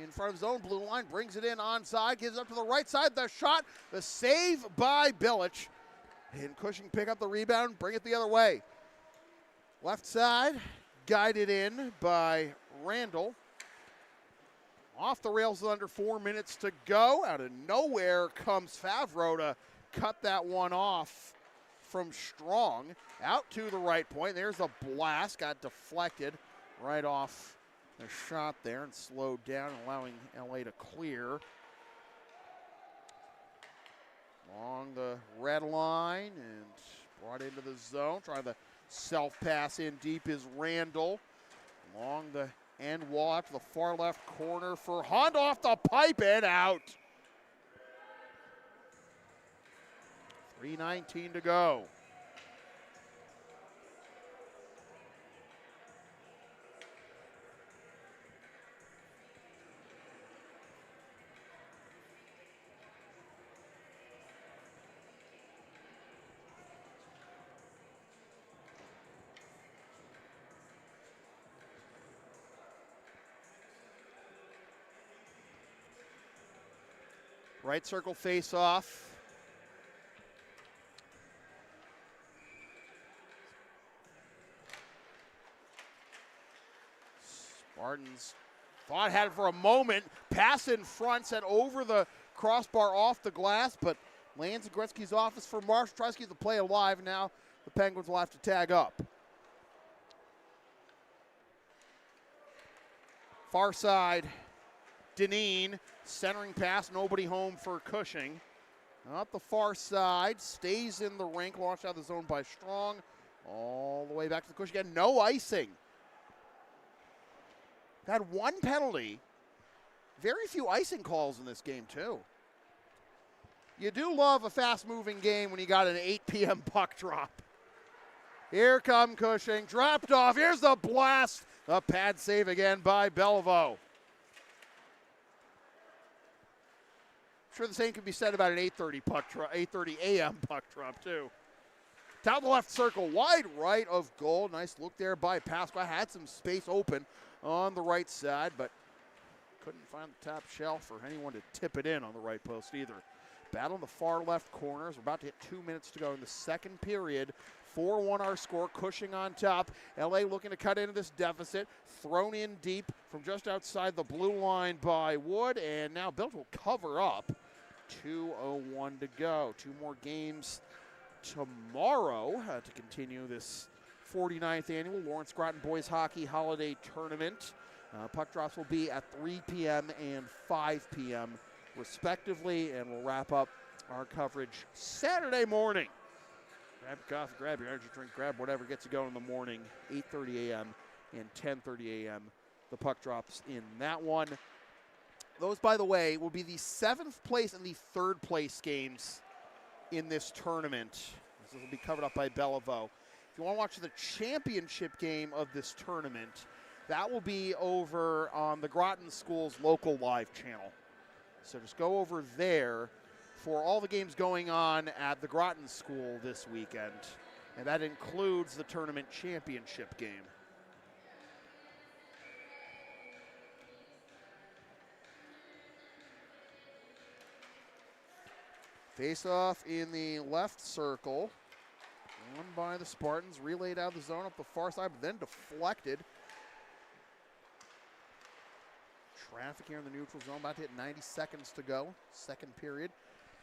S1: in front of his own blue line. Brings it in onside. Gives it up to the right side. The shot. The save by Bilic. And Cushing pick up the rebound. Bring it the other way. Left side. Guided in by Randall. Off the rails with under 4 minutes to go. Out of nowhere comes Favreau to cut that one off from Strong. Out to the right point. There's a blast. Got deflected right off the shot there and slowed down, allowing LA to clear. Along the red line and brought into the zone. Trying to self-pass in deep is Randall. Along the end wall to the far left corner for Hunt off the pipe and out. 3:19 to go. Right circle face-off. Spartans thought had it for a moment. Pass in front, sent over the crossbar off the glass, but lands in Gretzky's office for Marsh. Tries to keep the play alive. Now the Penguins will have to tag up. Far side, Deneen. Centering pass, nobody home for Cushing. Up the far side, stays in the rink, launched out of the zone by Strong. All the way back to the Cushing again, no icing. Had one penalty. Very few icing calls in this game, too. You do love a fast-moving game when you got an 8 p.m. puck drop. Here come Cushing, dropped off. Here's the blast. A pad save again by Bellevaux. Sure, the same could be said about an 8:30 a.m. puck drop, too. Down the left circle, wide right of goal. Nice look there by Pasqua. Had some space open on the right side, but couldn't find the top shelf for anyone to tip it in on the right post either. Battle in the far left corners. We're about to hit 2 minutes to go in the second period. 4-1 our score. Cushing on top. LA looking to cut into this deficit. Thrown in deep from just outside the blue line by Wood, and now Bill will cover up. 2:01 to go. 2 more games tomorrow to continue this 49th annual Lawrence Groton Boys Hockey Holiday Tournament. Puck drops will be at 3 p.m. and 5 p.m. respectively, and we'll wrap up our coverage Saturday morning. Grab your coffee, grab your energy drink, grab whatever gets you going in the morning. 8:30 a.m. and 10:30 a.m. The puck drops in that one. Those, by the way, will be the 7th place and the 3rd place games in this tournament. This will be covered up by Bellevaux. If you want to watch the championship game of this tournament, that will be over on the Groton School's local live channel. So just go over there for all the games going on at the Groton School this weekend. And that includes the tournament championship game. Face off in the left circle. Won by the Spartans. Relayed out of the zone up the far side, but then deflected. Traffic here in the neutral zone. About to hit 90 seconds to go. Second period.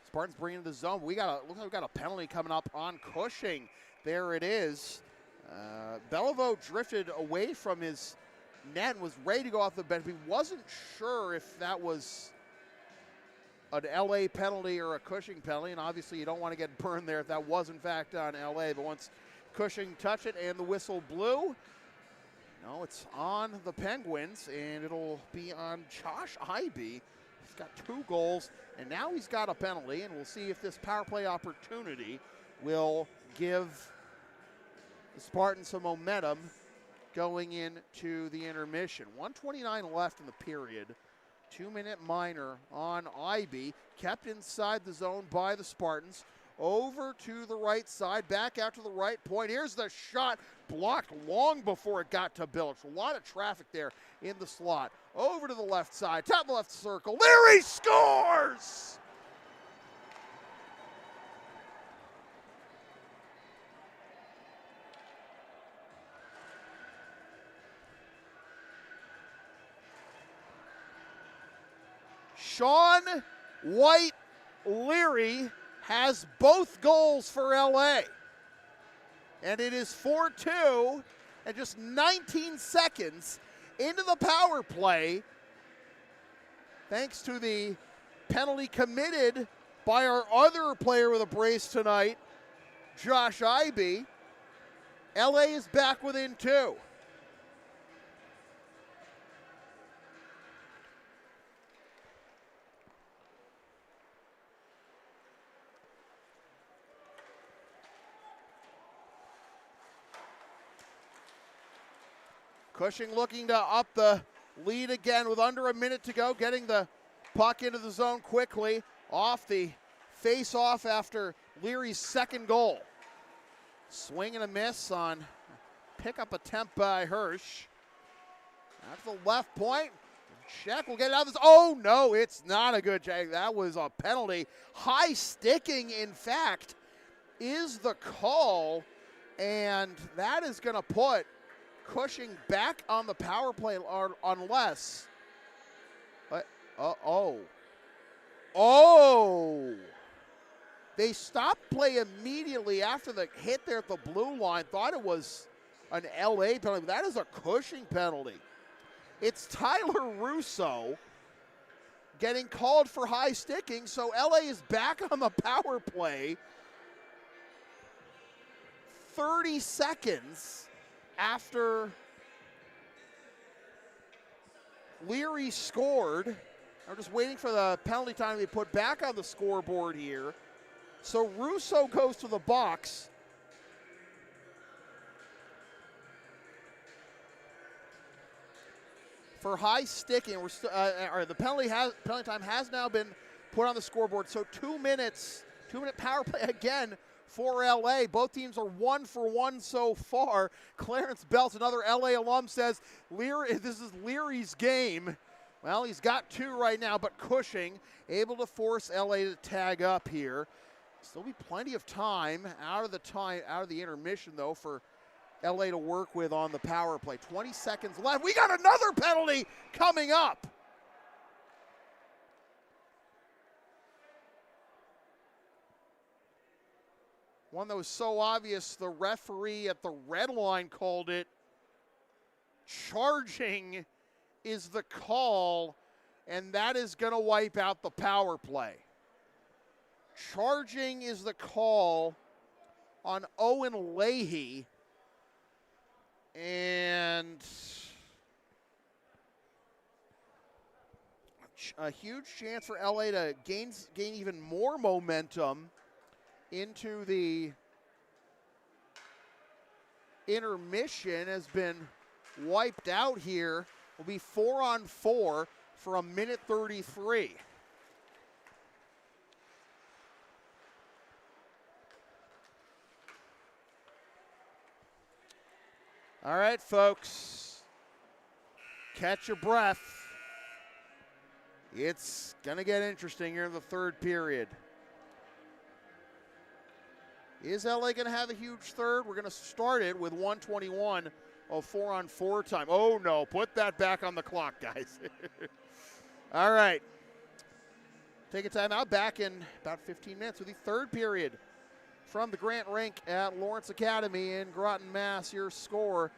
S1: Spartans bring into the zone. Looks like we got a penalty coming up on Cushing. There it is. Beliveau drifted away from his net and was ready to go off the bench. He wasn't sure if that was an LA penalty or a Cushing penalty, and obviously you don't want to get burned there if that was in fact on LA. But once Cushing touched it and the whistle blew, no, it's on the Penguins, and it'll be on Josh Ivey. He's got 2 goals, and now he's got a penalty, and we'll see if this power play opportunity will give the Spartans some momentum going into the intermission. 1:29 left in the period. 2-minute minor on Ivey, kept inside the zone by the Spartans. Over to the right side, back out to the right point. Here's the shot, blocked long before it got to Billich. A lot of traffic there in the slot. Over to the left side, top left circle. Leary scores! Sean White Leary has both goals for LA. And it is 4-2 and just 19 seconds into the power play. Thanks to the penalty committed by our other player with a brace tonight, Josh Ivey. LA is back within 2. Cushing looking to up the lead again with under a minute to go, getting the puck into the zone quickly off the face-off after Leary's second goal. Swing and a miss on pickup attempt by Hirsch. That's the left point. Check will get it out of this. Oh, no, it's not a good check. That was a penalty. High sticking, in fact, is the call, and that is going to put Cushing back on the power play unless, they stopped play immediately after the hit there at the blue line. Thought it was an LA penalty, but that is a Cushing penalty. It's Tyler Russo getting called for high sticking, so LA is back on the power play 30 seconds after Leary scored. I'm just waiting for the penalty time to be put back on the scoreboard here. So Russo goes to the box. For high sticking, the penalty time has now been put on the scoreboard. So 2 minute power play again for LA. Both teams are 1 for 1 so far. Clarence Belts, another LA alum, says this is Leary's game. Well, he's got 2 right now, but Cushing able to force LA to tag up here. Still be plenty of time out of the intermission though for LA to work with on the power play. 20 seconds left. We got another penalty coming up. One that was so obvious, the referee at the red line called it. Charging is the call, and that is going to wipe out the power play. Charging is the call on Owen Leahy, and a huge chance for LA to gain even more momentum into the intermission. Has been wiped out here. Will be 4-on-4 for a minute 33. All right, folks. Catch your breath. It's going to get interesting here in the third period. Is LA going to have a huge third? We're going to start it with 1:21 of 4-on-4 time. Oh, no. Put that back on the clock, guys. All right. Take a timeout. Back in about 15 minutes with the third period from the Grant Rink at Lawrence Academy in Groton, Mass. Your score,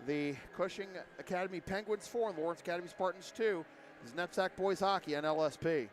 S1: the Cushing Academy Penguins 4 and Lawrence Academy Spartans 2. This is NEPSAC Boys Hockey on LSP.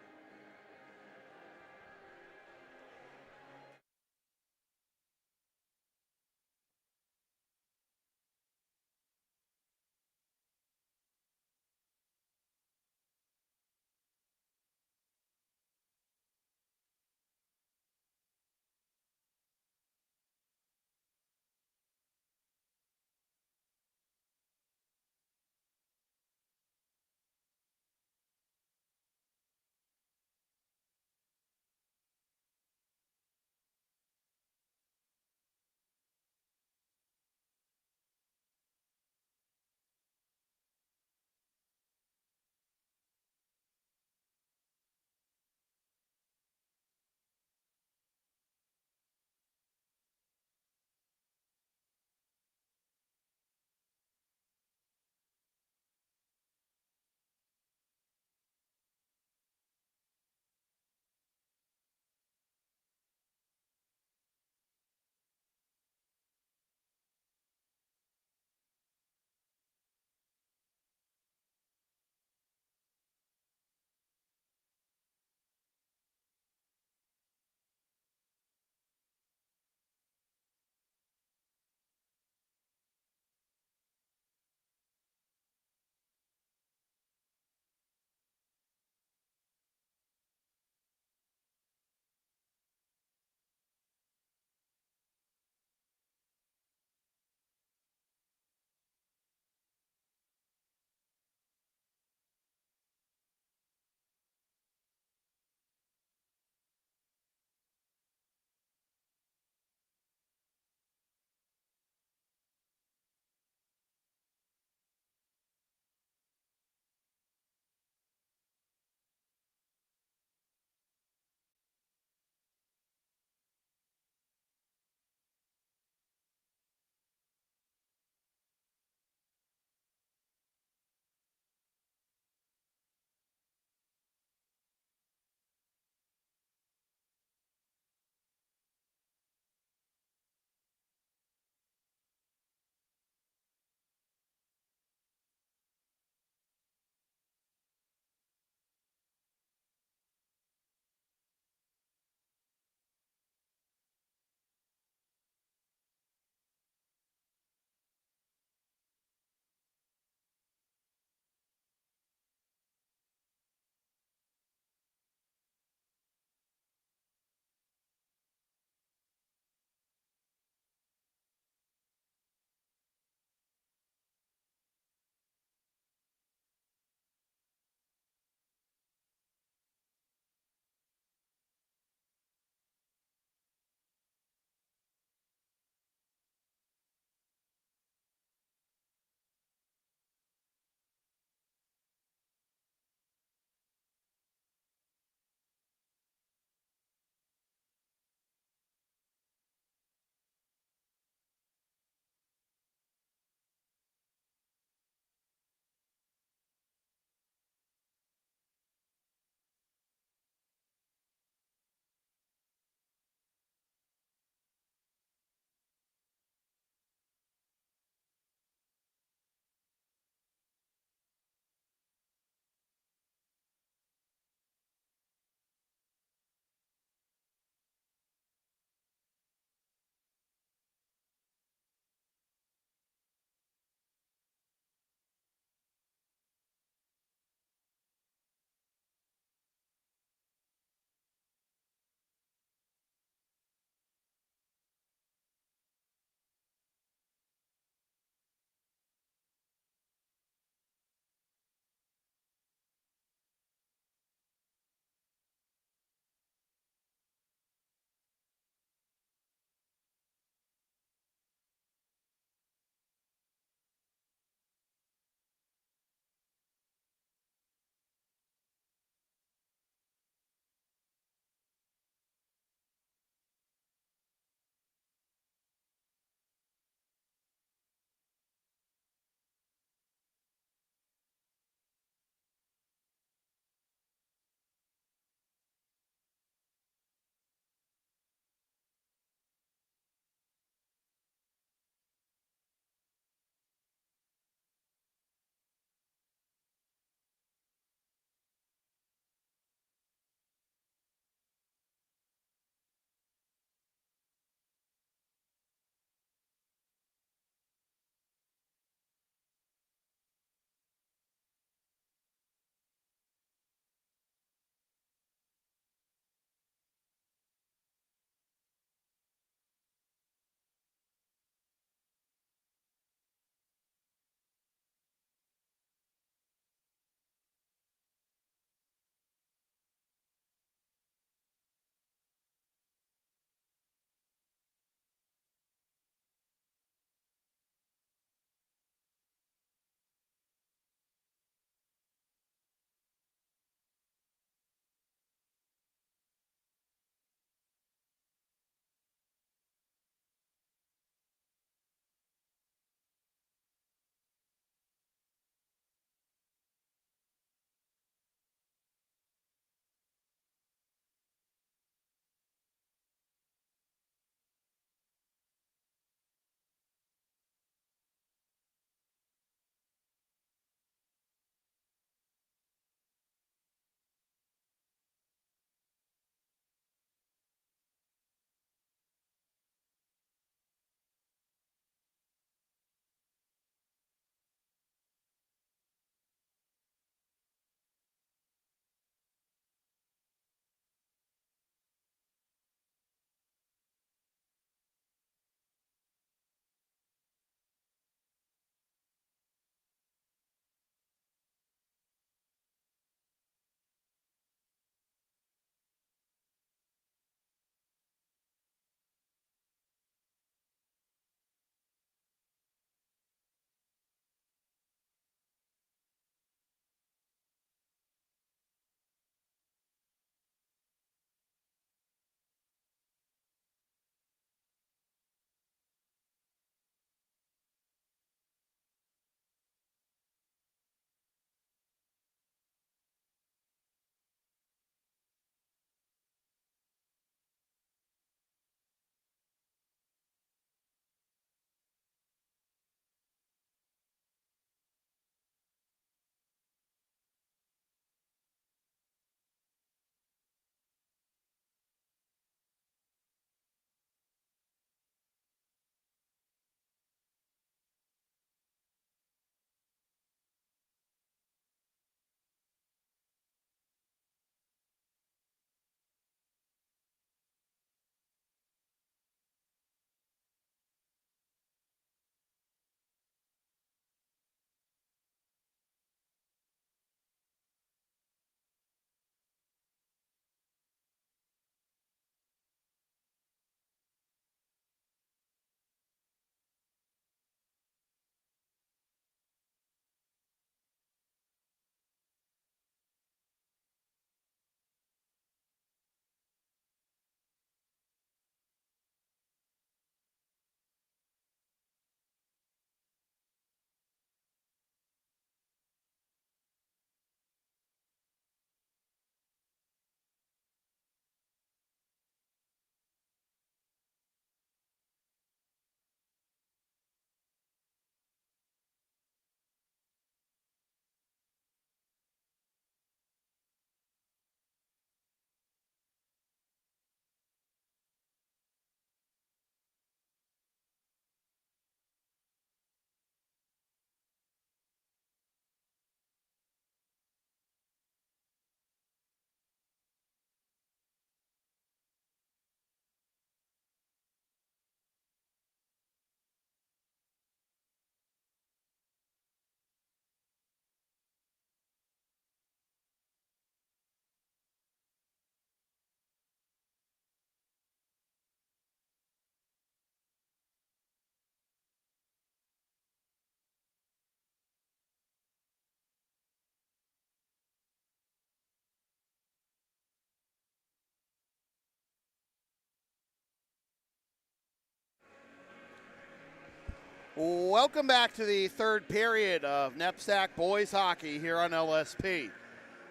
S1: Welcome back to the third period of NEPSAC boys hockey here on LSP.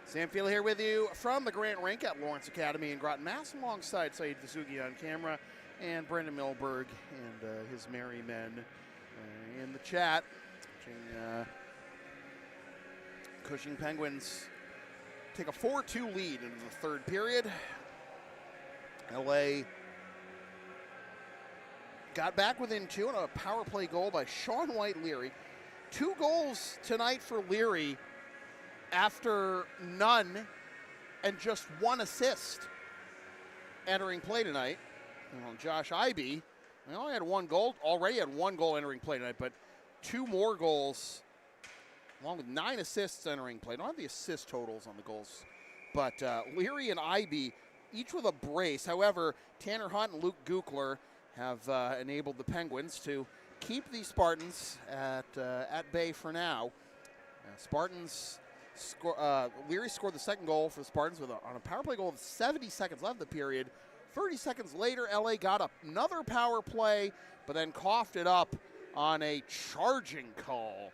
S1: Sam Field here with you from the Grant Rink at Lawrence Academy in Groton, Mass, alongside Saeed Vasugi on camera and Brendan Milberg and his merry men in the chat. Cushing Penguins take a 4-2 lead into the third period. LA got back within two on a power play goal by Sean White-Leary. 2 goals tonight for Leary after none and just 1 assist entering play tonight. Well, Josh Ivey, only had 1 goal, already had 1 goal entering play tonight, but 2 more goals along with 9 assists entering play. I don't have the assist totals on the goals, but Leary and Ivey each with a brace. However, Tanner Hunt and Luke Gukler have enabled the Penguins to keep the Spartans at bay for now. Spartans Leary scored the second goal for the Spartans on a power play goal with 70 seconds left of the period. 30 seconds later, LA got another power play, but then coughed it up on a charging call.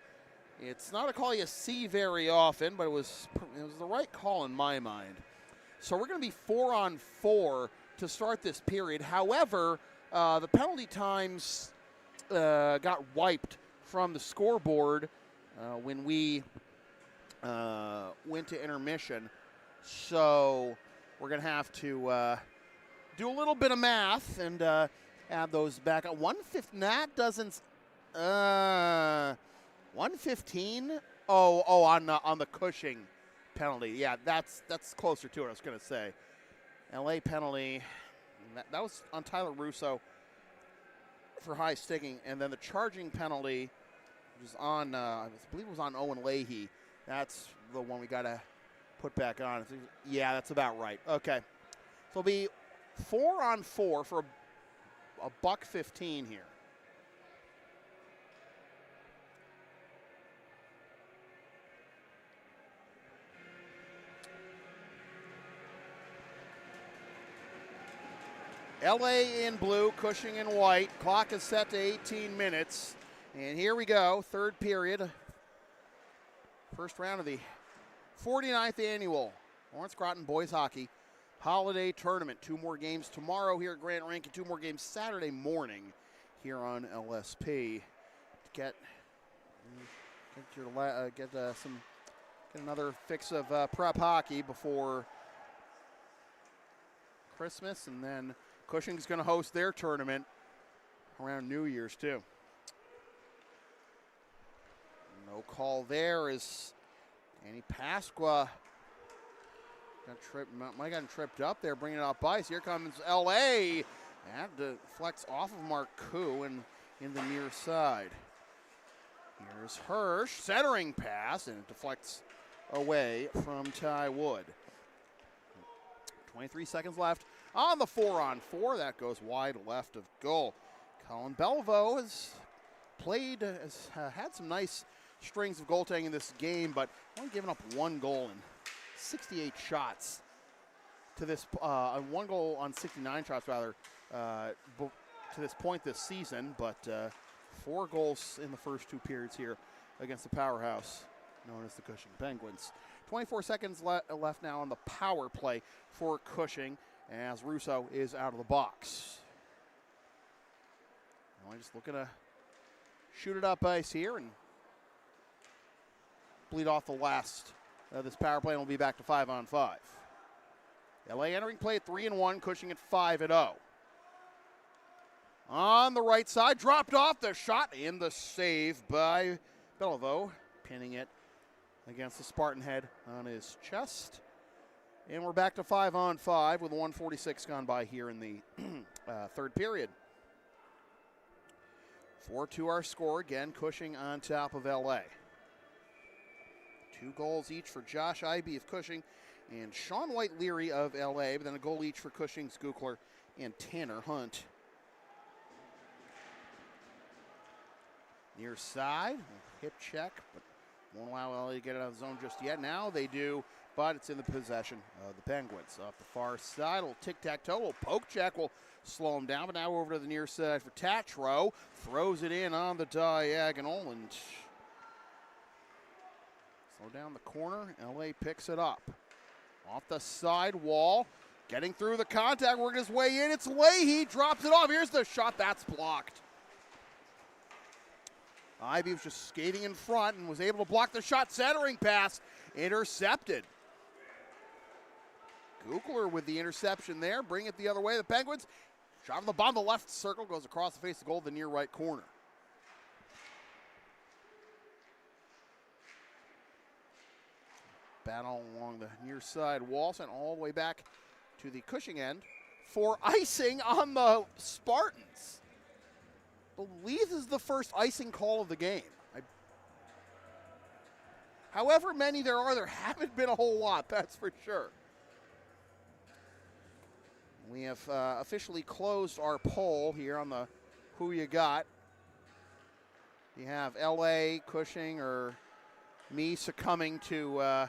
S1: It's not a call you see very often, but it was the right call in my mind. So we're going to be 4-on-4 to start this period. However, the penalty times got wiped from the scoreboard when we went to intermission. So we're going to have to do a little bit of math and add those back. 115, that doesn't... 115? On the Cushing penalty. Yeah, that's closer to what I was going to say. LA penalty. That was on Tyler Russo for high sticking, and then the charging penalty was on, I believe it was on Owen Leahy. That's the one we got to put back on. Yeah, that's about right. Okay. So it'll be 4-on-4 for a $1.15 here. LA in blue, Cushing in white. Clock is set to 18 minutes. And here we go, third period. First round of the 49th annual Lawrence Groton Boys Hockey Holiday Tournament. 2 more games tomorrow here at Grant Rink and 2 more games Saturday morning here on LSP. Get another fix of prep hockey before Christmas, and then Cushing's going to host their tournament around New Year's, too. No call there is Annie Pasqua. Might have gotten tripped up there, bringing it off ice. Here comes L.A. That deflects off of Marcoux and in the near side. Here's Hirsch, centering pass, and it deflects away from Ty Wood. 23 seconds left on the 4-on-4. That goes wide left of goal. Colin Belvo has had some nice strings of goaltending in this game, but only given up 1 goal in 68 shots to this, 1 goal on 69 shots rather, to this point this season, but 4 goals in the first 2 periods here against the powerhouse known as the Cushing Penguins. 24 seconds left now on the power play for Cushing as Russo is out of the box. Now just looking to shoot it up ice here and bleed off the last of this power play, and we'll be back to 5-on-5. LA entering play at 3-1, Cushing at 5-0. On the right side, dropped off the shot and the save by Belvo, pinning it against the Spartan head on his chest. And we're back to 5-on-5 with 1:46 gone by here in the third period. 4-2 our score. Again, Cushing on top of LA. 2 goals each for Josh Ivey of Cushing and Sean White-Leary of LA, but then a goal each for Cushing's Gukler and Tanner Hunt. Near side, hip check, but won't allow LA to get it out of the zone just yet. Now they do. but it's in the possession of the Penguins. Up the far side, a little tic-tac-toe, a little poke check will slow him down, but now over to the near side for Tatro. Throws it in on the diagonal and slow down the corner. LA picks it up. Off the side wall, getting through the contact, working his way in. It's Leahy, drops it off. Here's the shot, that's blocked. Ivy was just skating in front and was able to block the shot. Centering pass, intercepted. Kukler with the interception there, bring it the other way. The Penguins, shot from the bottom of the left circle, goes across the face of goal to the near right corner. Battle along the near side wall, sent all the way back to the Cushing end for icing on the Spartans. I believe this is the first icing call of the game. However many there are, there haven't been a whole lot, that's for sure. We have officially closed our poll here on the Who You Got. You have LA, Cushing, or me succumbing to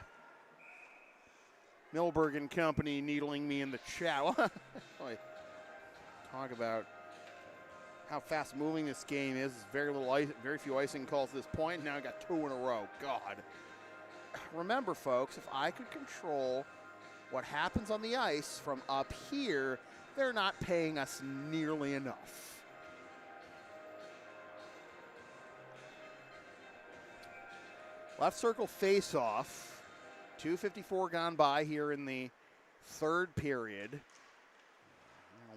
S1: Milberg and company needling me in the chat. Talk about how fast moving this game is. Very few icing calls at this point. Now I got 2 in a row. God. Remember, folks, if I could control what happens on the ice from up here, they're not paying us nearly enough. Left circle face-off. 2:54 gone by here in the third period.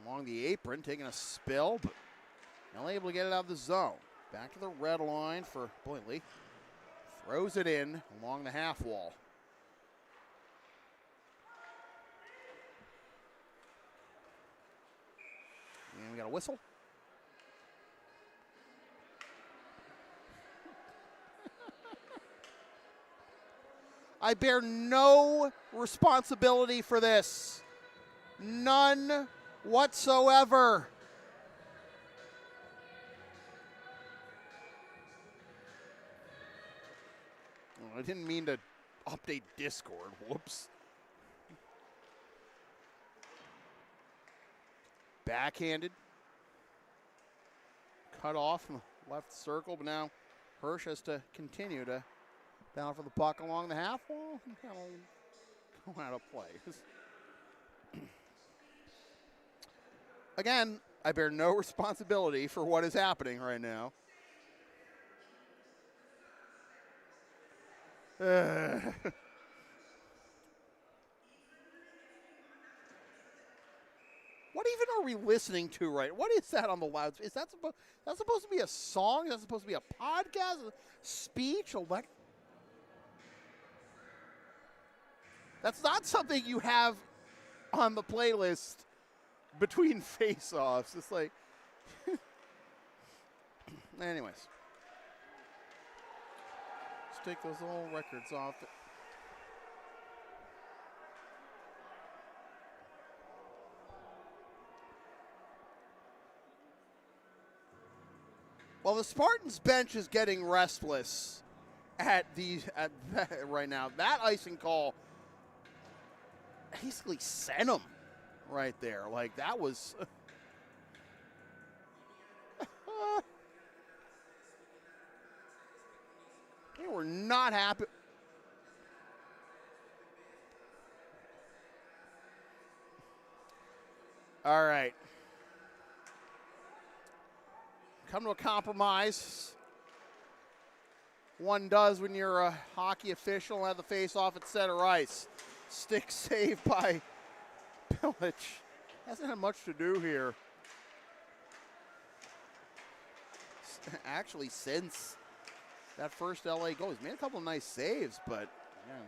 S1: Along the apron, taking a spill, but not able to get it out of the zone. Back to the red line for Boyley. Throws it in along the half wall. And we got a whistle. I bear no responsibility for this. None whatsoever. I didn't mean to update Discord. Whoops. Backhanded. Cut off from the left circle, but now Hirsch has to continue to down for the puck along the half wall. Go out of play. Again, I bear no responsibility for what is happening right now. What even are we listening to right? What is that on the loudspeaker? Is that supposed to be a song? Is that supposed to be a podcast? A speech? That's not something you have on the playlist between face-offs. It's like, anyways. Let's take those little records off. Well, the Spartans bench is getting restless right now. That icing call basically sent them right there. Like, that was... They were not happy. All right. Come to a compromise. One does when you're a hockey official and have the face-off at center ice. Stick save by Pilic. Hasn't had much to do here. Actually, since that first LA goal, he's made a couple of nice saves, but man,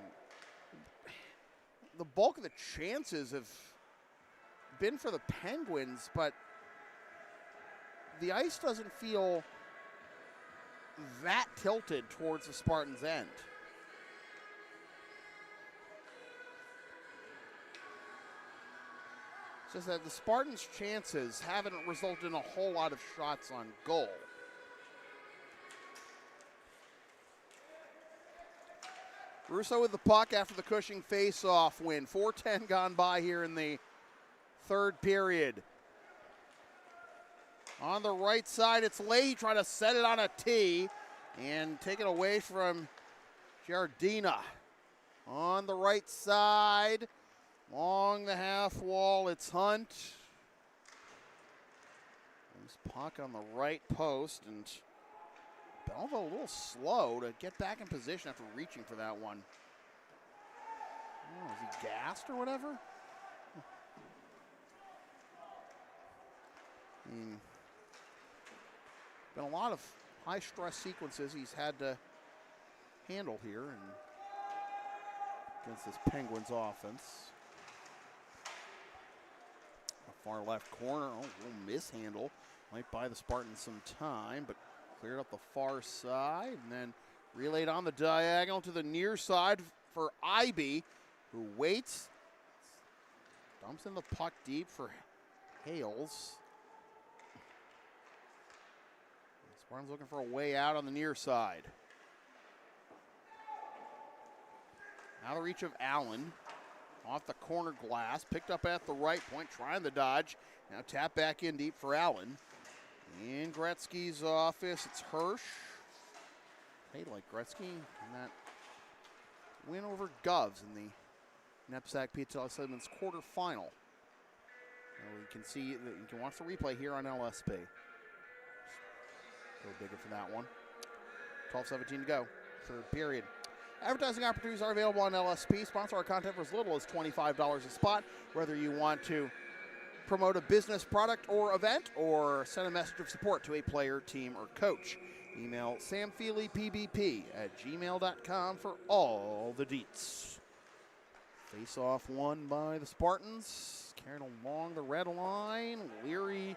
S1: the bulk of the chances have been for the Penguins, but the ice doesn't feel that tilted towards the Spartans' end. It's just that the Spartans' chances haven't resulted in a whole lot of shots on goal. Russo with the puck after the Cushing face-off win. 4:10 gone by here in the third period. On the right side, it's Leahy trying to set it on a tee and take it away from Giardina. On the right side, along the half wall, it's Hunt. This puck on the right post, and Belvo a little slow to get back in position after reaching for that one. Oh, is he gassed or whatever? Been a lot of high-stress sequences he's had to handle here and against this Penguins offense. The far left corner, a little mishandle. Might buy the Spartans some time, but cleared up the far side and then relayed on the diagonal to the near side for Ibe, who waits. Dumps in the puck deep for Hales. Spartans looking for a way out on the near side. Out of reach of Allen. Off the corner glass. Picked up at the right point. Trying the dodge. Now tap back in deep for Allen. In Gretzky's office, it's Hirsch. Hey, like Gretzky in that win over Govs in the NEPSAC PTL Simmons quarterfinal. You can see that you can watch the replay here on LSP. Go bigger for that one. 12:17 to go, third period. Advertising opportunities are available on LSP. Sponsor our content for as little as $25 a spot. Whether you want to promote a business product or event, or send a message of support to a player, team, or coach. Email samfeelypbp@gmail.com for all the deets. Face-off won by the Spartans. Carried along the red line. Leary,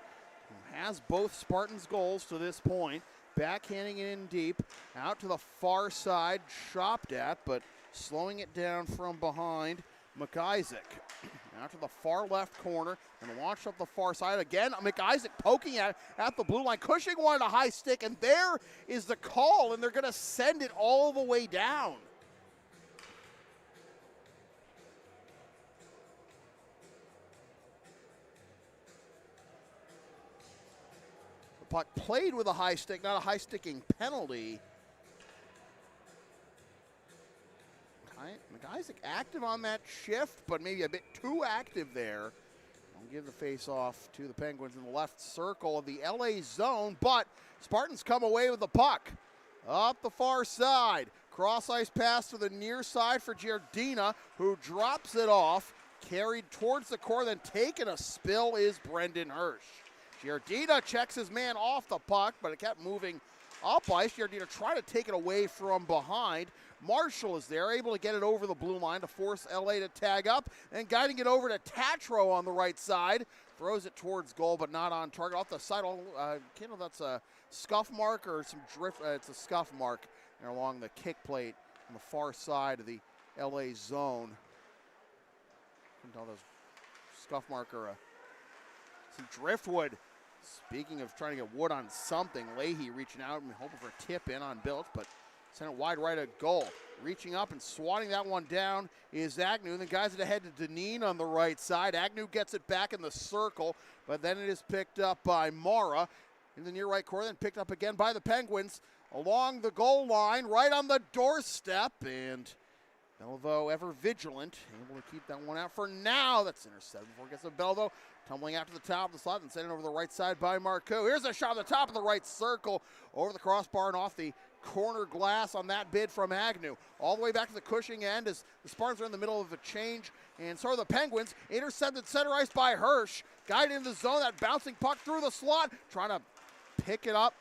S1: who has both Spartans' goals to this point, backhanding it in deep, out to the far side, chopped at, but slowing it down from behind, McIsaac. Out to the far left corner and launched up the far side again. McIsaac poking at the blue line. Cushing wanted a high stick, and there is the call, and they're going to send it all the way down. The puck played with a high stick, not a high sticking penalty. McIsaac active on that shift, but maybe a bit too active there. I'll give the face-off to the Penguins in the left circle of the LA zone, but Spartans come away with the puck. Up the far side. Cross-ice pass to the near side for Giardina, who drops it off. Carried towards the core, then taking a spill is Brendan Hirsch. Giardina checks his man off the puck, but it kept moving up ice. Giardina tried to take it away from behind. Marshall is there, able to get it over the blue line to force LA to tag up, and guiding it over to Tatro on the right side. Throws it towards goal, but not on target. Off the side, can't know if that's a scuff mark or some drift. It's a scuff mark there along the kick plate on the far side of the LA zone. Couldn't tell if it was scuff mark or some driftwood. Speaking of trying to get wood on something, Leahy reaching out and hoping for a tip in on Bilch, but sent it wide right at goal. Reaching up and swatting that one down is Agnew. And the guys that ahead to Deneen on the right side. Agnew gets it back in the circle, but then it is picked up by Mara in the near right corner, then picked up again by the Penguins along the goal line, right on the doorstep. And Belvo, ever vigilant, able to keep that one out for now. That's intercepted before it gets to Belvo. Tumbling out to the top of the slot and sending it over the right side by Marcoux. Here's a shot on the top of the right circle, over the crossbar and off the corner glass on that bid from Agnew. All the way back to the Cushing end as the Spartans are in the middle of a change. And so are the Penguins. Intercepted center ice by Hirsch. Guided into the zone, that bouncing puck through the slot. Trying to pick it up.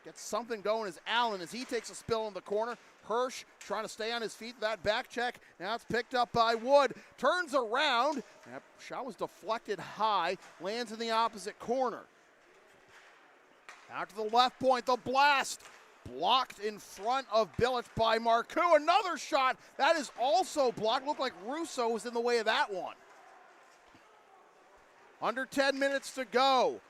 S1: Get something going is Allen as he takes a spill in the corner. Hirsch trying to stay on his feet. That back check. Now it's picked up by Wood. Turns around. That shot was deflected high. Lands in the opposite corner. Out to the left point. The blast. Blocked in front of Billich by Marcoux. Another shot. That is also blocked. Looked like Russo was in the way of that one. Under 10 minutes to go.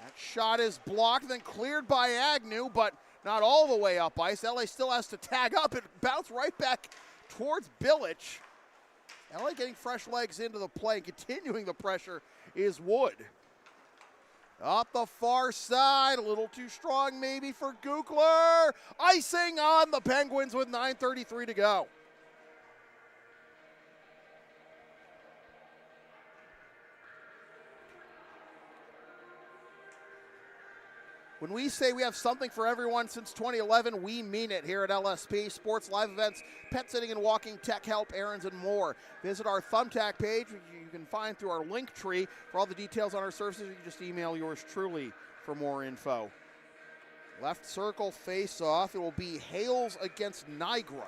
S1: That shot is blocked, then cleared by Agnew, but not all the way up ice. LA still has to tag up and bounce right back towards Bilic. LA getting fresh legs into the play, continuing the pressure is Wood. Up the far side, a little too strong maybe for Gukler. Icing on the Penguins with 9:33 to go. When we say we have something for everyone since 2011, we mean it here at LSP. Sports, live events, pet sitting and walking, tech help, errands, and more. Visit our Thumbtack page, which you can find through our link tree. For all the details on our services, you can just email yours truly for more info. Left circle face-off. It will be Hales against Nigro.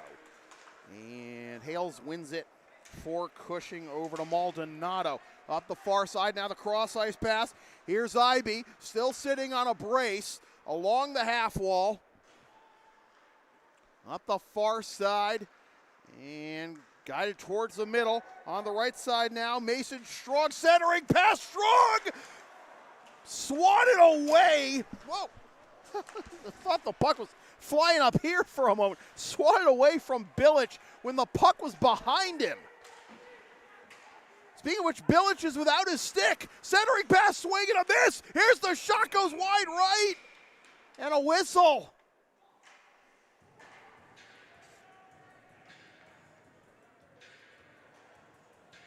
S1: And Hales wins it for Cushing over to Maldonado. Up the far side, now the cross-ice pass. Here's Ibe, still sitting on a brace along the half wall. Up the far side, and guided towards the middle. On the right side now, Mason Strong centering pass, Strong! Swatted away. Whoa. I thought the puck was flying up here for a moment. Swatted away from Bilic when the puck was behind him. Speaking of which, Bilic is without his stick. Centering pass, swing and a miss. Here's the shot, goes wide right. And a whistle.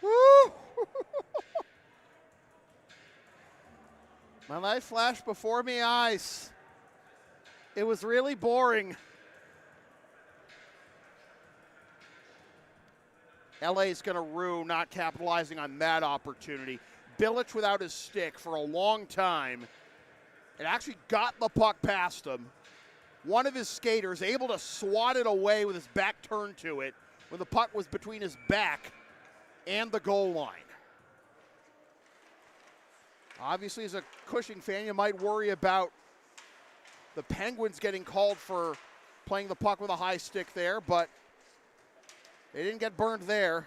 S1: Woo! My life flashed before me eyes. It was really boring. LA is going to rue not capitalizing on that opportunity. Bilic without his stick for a long time. It actually got the puck past him. One of his skaters able to swat it away with his back turned to it when the puck was between his back and the goal line. Obviously, as a Cushing fan, you might worry about the Penguins getting called for playing the puck with a high stick there, but they didn't get burned there.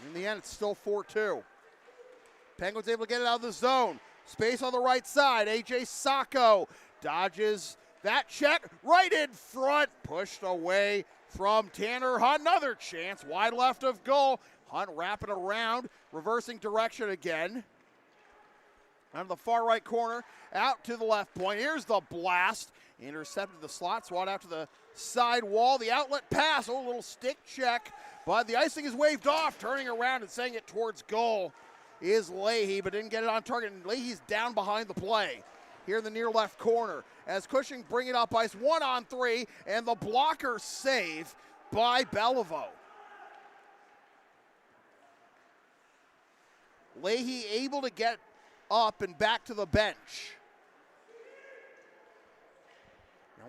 S1: In the end, it's still 4-2. Penguins able to get it out of the zone. Space on the right side. A.J. Sacco dodges that check right in front. Pushed away from Tanner Hunt. Another chance wide left of goal. Hunt wrapping around, reversing direction again. On the far right corner, out to the left point. Here's the blast. Intercepted the slot, swat out to the side wall. The outlet pass, a little stick check, but the icing is waved off. Turning around and sending it towards goal is Leahy, but didn't get it on target. And Leahy's down behind the play. Here in the near left corner, as Cushing bring it up ice, 1-on-3, and the blocker save by Beliveau. Leahy able to get up and back to the bench.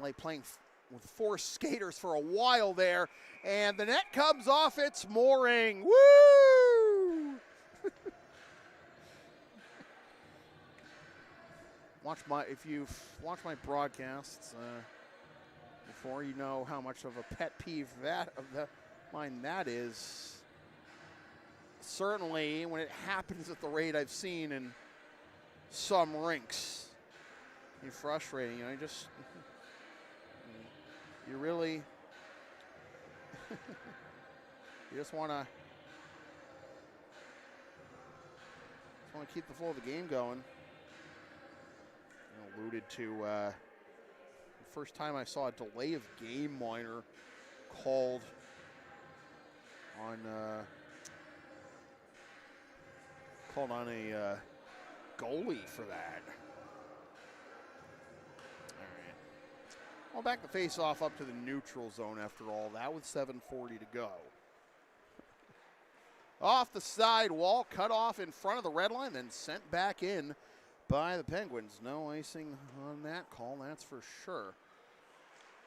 S1: LA playing with 4 skaters for a while there, and the net comes off its mooring. Woo! If you've watched my broadcasts before, you know how much of a pet peeve mine that is. Certainly, when it happens at the rate I've seen in some rinks, it's frustrating. You know, you really, you just want to keep the flow of the game going. I alluded to the first time I saw a delay of game minor called on a goalie for that. Well, back the face-off up to the neutral zone after all that with 7:40 to go. Off the side wall, cut off in front of the red line, then sent back in by the Penguins. No icing on that call, that's for sure.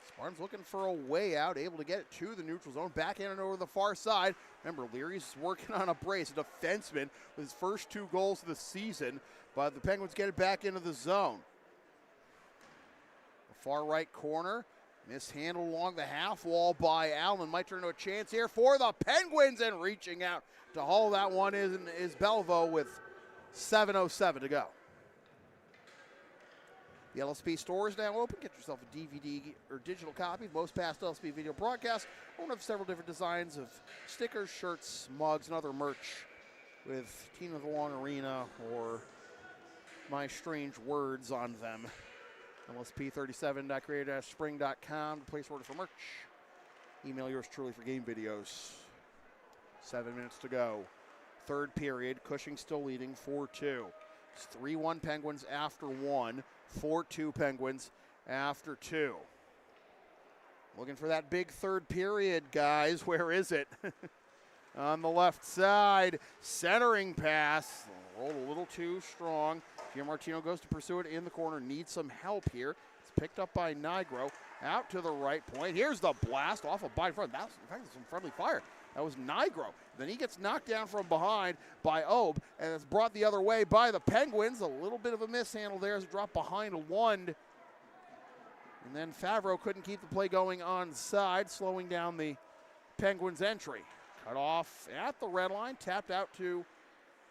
S1: Spartans looking for a way out, able to get it to the neutral zone, back in and over the far side. Remember, Leary's working on a brace, a defenseman with his first 2 goals of the season, but the Penguins get it back into the zone. Far right corner, mishandled along the half wall by Allen. Might turn into a chance here for the Penguins, and reaching out to haul that one is Beliveau with 7:07 to go. The LSP store is now open. Get yourself a DVD or digital copy of most past LSP video broadcasts. One of several different designs of stickers, shirts, mugs, and other merch with Team of the Long Arena or my strange words on them. LSP37.creator-spring.com to place order for merch. Email yours truly for game videos. 7 minutes to go. Third period, Cushing still leading 4-2. It's 3-1 Penguins after 1, 4-2 Penguins after 2. Looking for that big third period, guys. Where is it? On the left side, centering pass. Rolled a little too strong. Gianmartino goes to pursue it in the corner. Needs some help here. It's picked up by Nigro. Out to the right point. Here's the blast off of by front. That's, in fact, some friendly fire. That was Nigro. Then he gets knocked down from behind by Obe, and it's brought the other way by the Penguins. A little bit of a mishandle there as it dropped behind Lund. And then Favreau couldn't keep the play going onside, slowing down the Penguins' entry. Cut off at the red line, tapped out to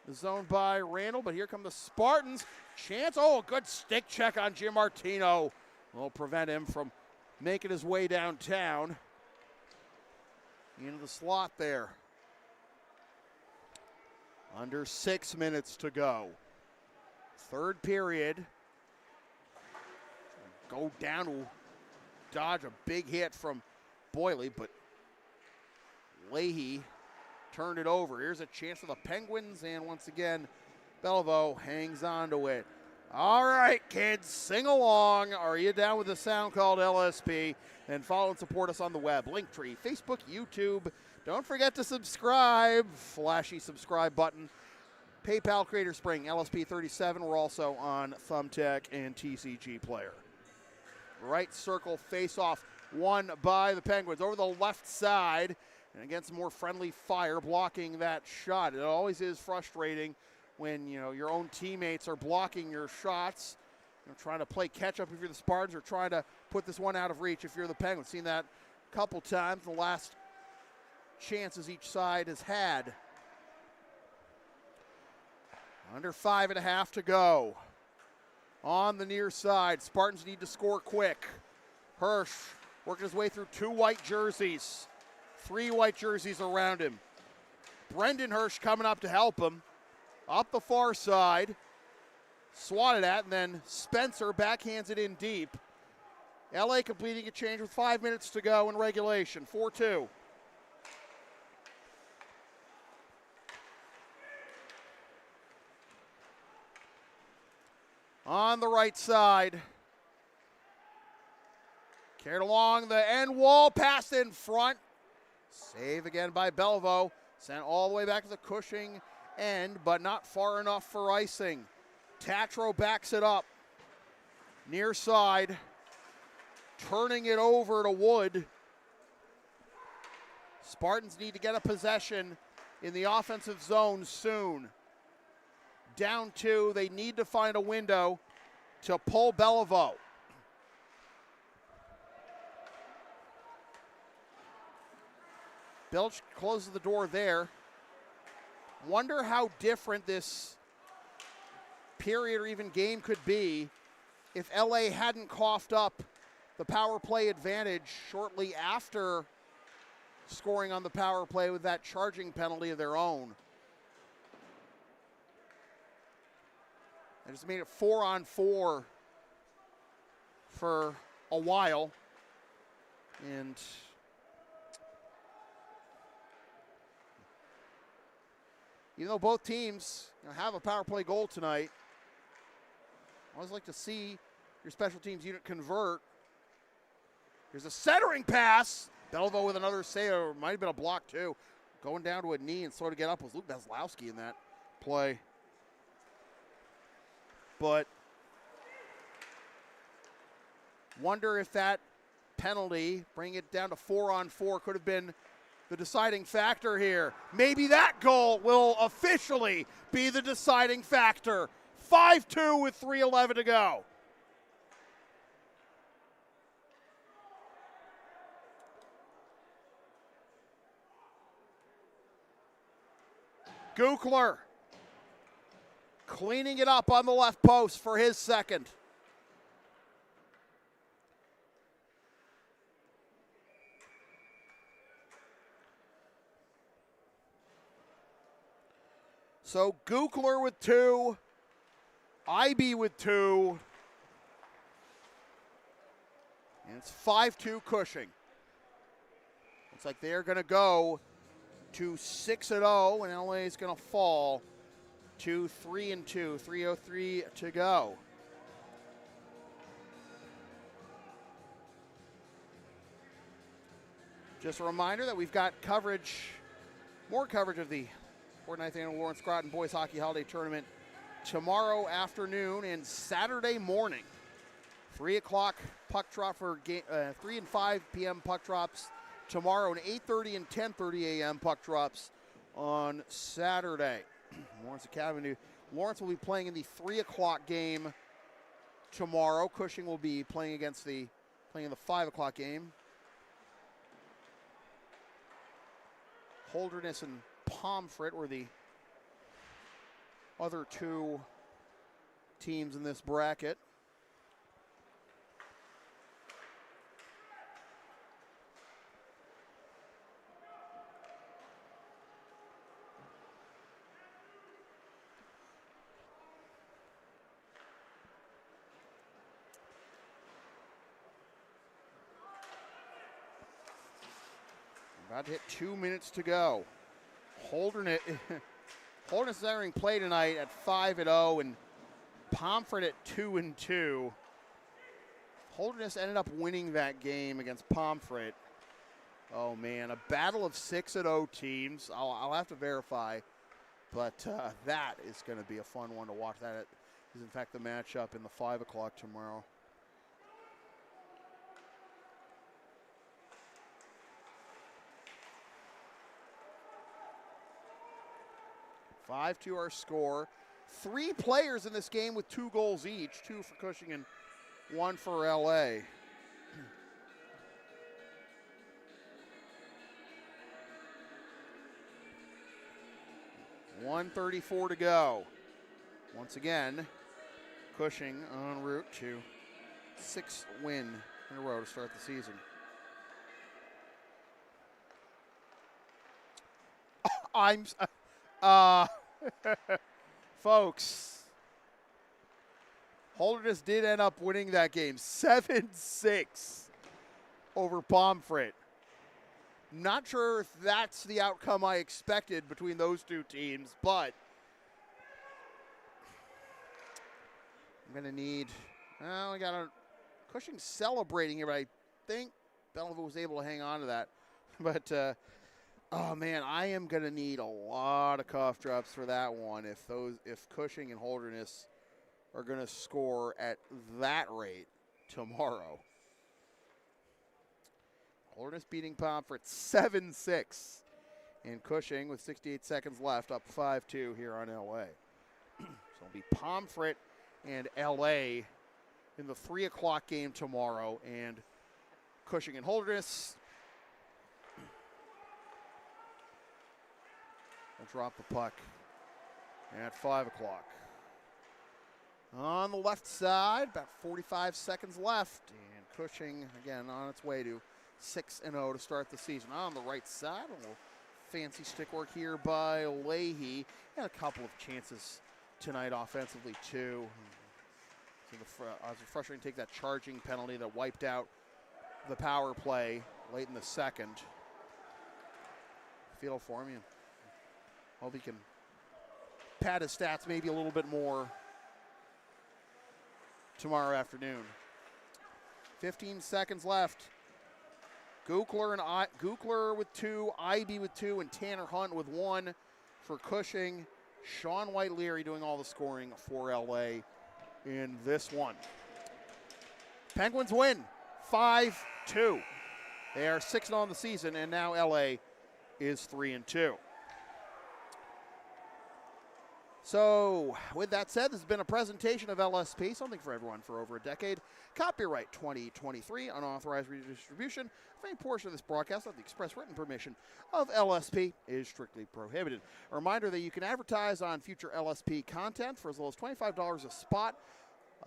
S1: the zone by Randall, but here come the Spartans. Chance, oh, a good stick check on Gianmartino. Will prevent him from making his way downtown. Into the slot there. Under 6 minutes to go. Third period. Go down to dodge a big hit from Boyley, but Leahy turned it over. Here's a chance for the Penguins, and once again, Bellevaux hangs on to it. All right, kids, sing along. Are you down with the sound called LSP? And follow and support us on the web. Linktree, Facebook, YouTube. Don't forget to subscribe. Flashy subscribe button. PayPal, Creator Spring, LSP37. We're also on Thumbtack and TCG Player. Right circle face-off, won by the Penguins. Over the left side, and against more friendly fire, blocking that shot. It always is frustrating when, you know, your own teammates are blocking your shots, trying to play catch-up if you're the Spartans, or trying to put this one out of reach if you're the Penguins. Seen that a couple times in the last chances each side has had. Under 5.5 to go. On the near side, Spartans need to score quick. Hirsch working his way through 2 white jerseys. 3 white jerseys around him. Brendan Hirsch coming up to help him. Up the far side. Swatted at, and then Spencer backhands it in deep. LA completing a change with 5 minutes to go in regulation. 4-2. On the right side. Carried along the end wall, pass in front. Save again by Bellevaux. Sent all the way back to the Cushing end, but not far enough for icing. Tatro backs it up. Near side. Turning it over to Wood. Spartans need to get a possession in the offensive zone soon. Down 2, they need to find a window to pull Bellevaux. Bilch closes the door there. Wonder how different this period or even game could be if LA hadn't coughed up the power play advantage shortly after scoring on the power play with that charging penalty of their own. They just made it 4-on-4 for a while. And even though both teams have a power play goal tonight, I always like to see your special teams unit convert. Here's a centering pass. Bellevaux with another save, or might have been a block too. Going down to a knee and sort of get up was Luke Bezlowski in that play. But wonder if that penalty, bring it down to 4-on-4, could have been the deciding factor here. Maybe that goal will officially be the deciding factor. 5-2 with 3:11 to go. Gukler cleaning it up on the left post for his second. So Gookler with 2, IB with 2, and it's 5-2 Cushing. Looks like they're going to go to 6-0, and LA is going to fall to 3-2, 3:03 to go. Just a reminder that we've got more coverage of the 49th Annual Lawrence Groton Boys Hockey Holiday Tournament tomorrow afternoon and Saturday morning. 3 o'clock puck drop for 3 and 5 p.m. puck drops tomorrow, and 8:30 and 10:30 a.m. puck drops on Saturday. Lawrence Academy. Lawrence will be playing in the 3 o'clock game tomorrow. Cushing will be playing in the 5 o'clock game. Holderness and Pomfret were the other 2 teams in this bracket. About to hit 2 minutes to go. Holderness is entering play tonight at 5-0, and Pomfret at 2-2. Holderness ended up winning that game against Pomfret. Oh man, a battle of 6-0 teams. I'll have to verify, but that is going to be a fun one to watch. That is in fact the matchup in the 5 o'clock tomorrow. 5-2 our score. 3 players in this game with 2 goals each, 2 for Cushing and 1 for LA. .134 to go. Once again, Cushing en route to 6th win in a row to start the season. Folks, Holderness did end up winning that game 7-6 over Pomfret. Not sure if that's the outcome I expected between those 2 teams, but I'm going to need, we got Cushing celebrating here, but I think Belleville was able to hang on to that. But, oh man, I am going to need a lot of cough drops for that one if Cushing and Holderness are going to score at that rate tomorrow. Holderness beating Pomfret 7-6, and Cushing with 68 seconds left up 5-2 here on LA. So it'll be Pomfret and LA in the 3 o'clock game tomorrow, and Cushing and Holderness will drop the puck at 5 o'clock. On the left side, about 45 seconds left, and Cushing again on its way to 6-0 to start the season. On the right side, a little fancy stick work here by Leahy. Had a couple of chances tonight offensively too. So I was frustrating to take that charging penalty that wiped out the power play late in the second. Feel for him. Hope he can pad his stats maybe a little bit more tomorrow afternoon. 15 seconds left. Gookler with 2, IB with 2, and Tanner Hunt with 1 for Cushing. Sean White-Leary doing all the scoring for LA in this one. Penguins win 5-2. They are 6-0 on the season, and now LA is 3-2. So, with that said, this has been a presentation of LSP, something for everyone for over a decade. Copyright 2023, unauthorized redistribution of any portion of this broadcast without the express written permission of LSP is strictly prohibited. A reminder that you can advertise on future LSP content for as low as $25 a spot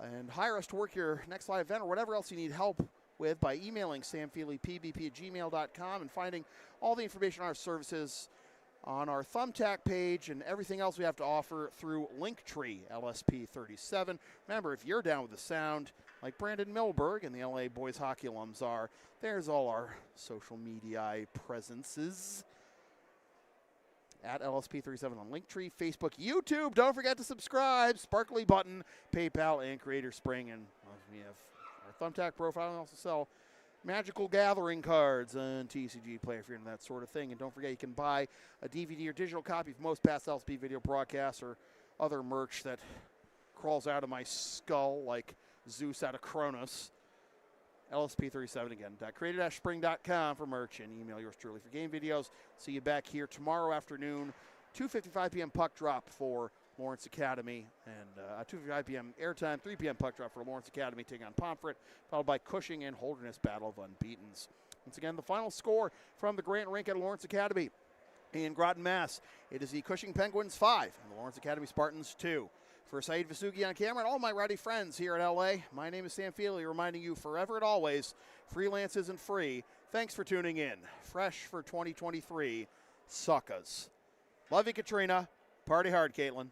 S1: and hire us to work your next live event or whatever else you need help with by emailing samfeelypbp@gmail.com and finding all the information on our services on our Thumbtack page and everything else we have to offer through Linktree, LSP37. Remember, if you're down with the sound, like Brandon Milberg and the LA boys hockey alums are, there's all our social media presences. At LSP37 on Linktree, Facebook, YouTube. Don't forget to subscribe. Sparkly button, PayPal, and Creator Spring. And we have our Thumbtack profile. We also sell Magical Gathering cards and TCG Player if you're into that sort of thing. And don't forget, you can buy a DVD or digital copy of most past LSP video broadcasts or other merch that crawls out of my skull like Zeus out of Kronos. LSP37 again. Creator-spring.com for merch and email yours truly for game videos. See you back here tomorrow afternoon, 2:55 p.m. puck drop for Lawrence Academy, and 2:55 p.m. airtime, 3 p.m. puck drop for Lawrence Academy taking on Pomfret, followed by Cushing and Holderness Battle of Unbeatens. Once again, the final score from the Grant Rink at Lawrence Academy in Groton, Mass. It is the Cushing Penguins 5 and the Lawrence Academy Spartans 2. For Saeed Vasugi on camera and all my rowdy friends here in LA, my name is Sam Feely, reminding you forever and always, freelance isn't free. Thanks for tuning in. Fresh for 2023, suckas. Love you, Katrina. Party hard, Caitlin.